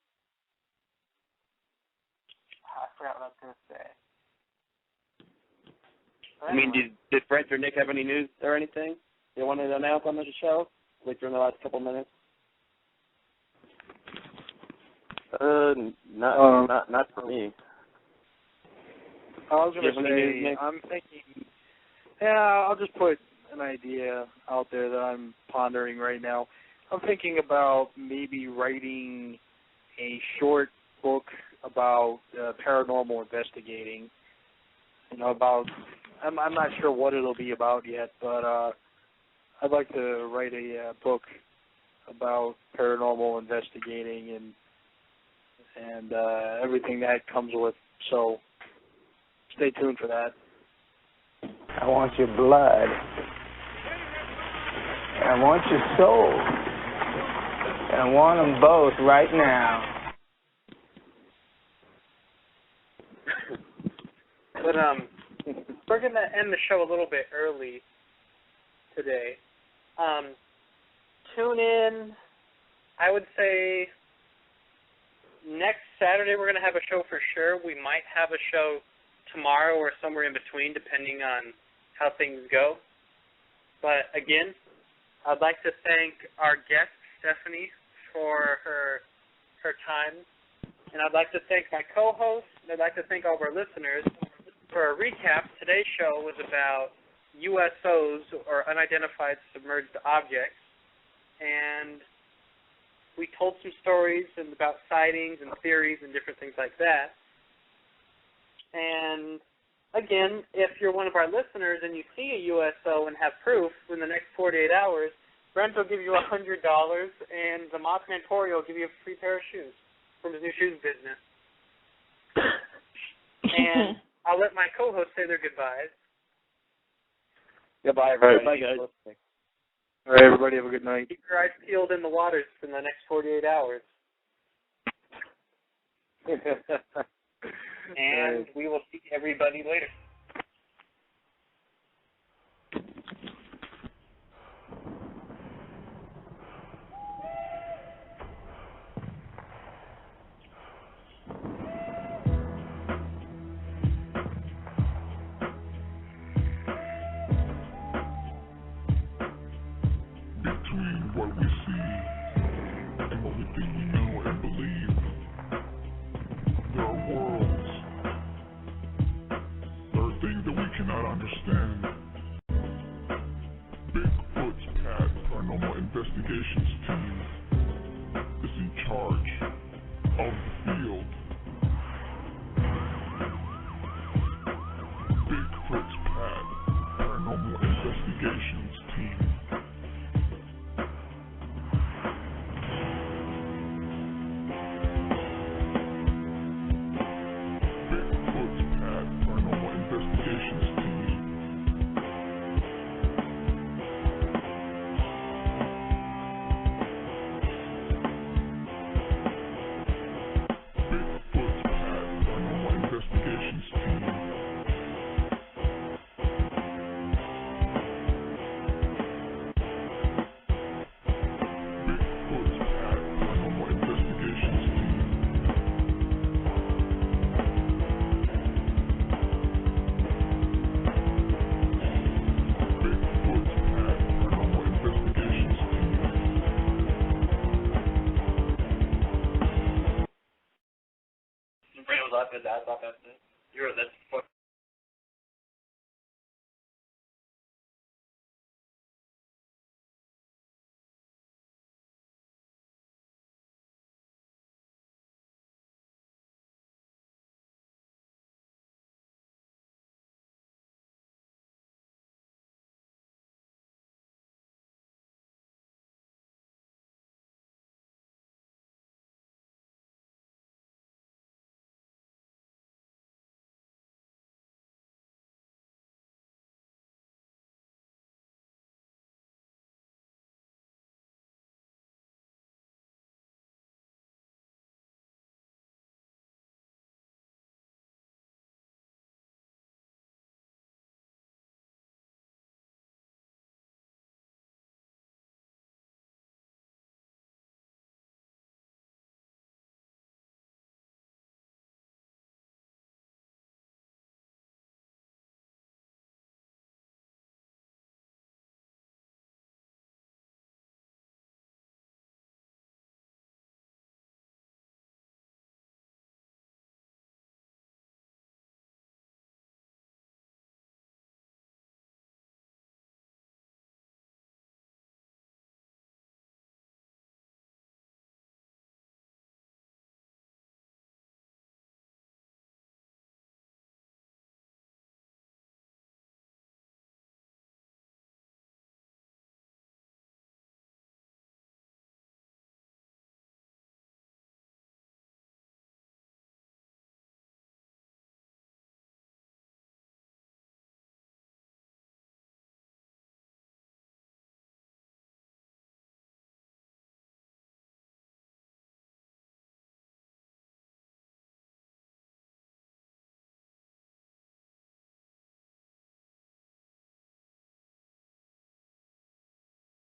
I forgot what I was going to say. I mean, did Brent or Nick have any news or anything they wanted to announce on the show, like during the last couple minutes? Not for me. I was going to say, I'm thinking, I'll just put an idea out there that I'm pondering right now. I'm thinking about maybe writing a short book about paranormal investigating. I'm not sure what it'll be about yet, but I'd like to write a book about paranormal investigating and everything that comes with. So stay tuned for that. I want your blood. I want your soul. And I want them both right now. But we're going to end the show a little bit early today. Tune in, I would say, next Saturday we're going to have a show for sure. We might have a show tomorrow or somewhere in between, depending on how things go. But again, I'd like to thank our guest, Stephanie, for her time. And I'd like to thank my co-host, and I'd like to thank all of our listeners. For a recap, today's show was about USOs, or Unidentified Submerged Objects. And we told some stories about sightings and theories and different things like that. And again, if you're one of our listeners and you see a USO and have proof in the next 48 hours, Brent will give you $100, and the Mothman Poirier will give you a free pair of shoes from his new shoes business. And I'll let my co-host say their goodbyes. Goodbye, everybody. Bye, guys. All right, everybody, have a good night. Keep your eyes peeled in the waters for the next 48 hours. And we will see everybody later. Between what we see and what we think we know and believe, there are worlds. There are things that we cannot understand. Bigfoots Pad Paranormal Investigations Team is in charge of the field. Bigfoots Pad Paranormal Investigations Team. Bring those up, that's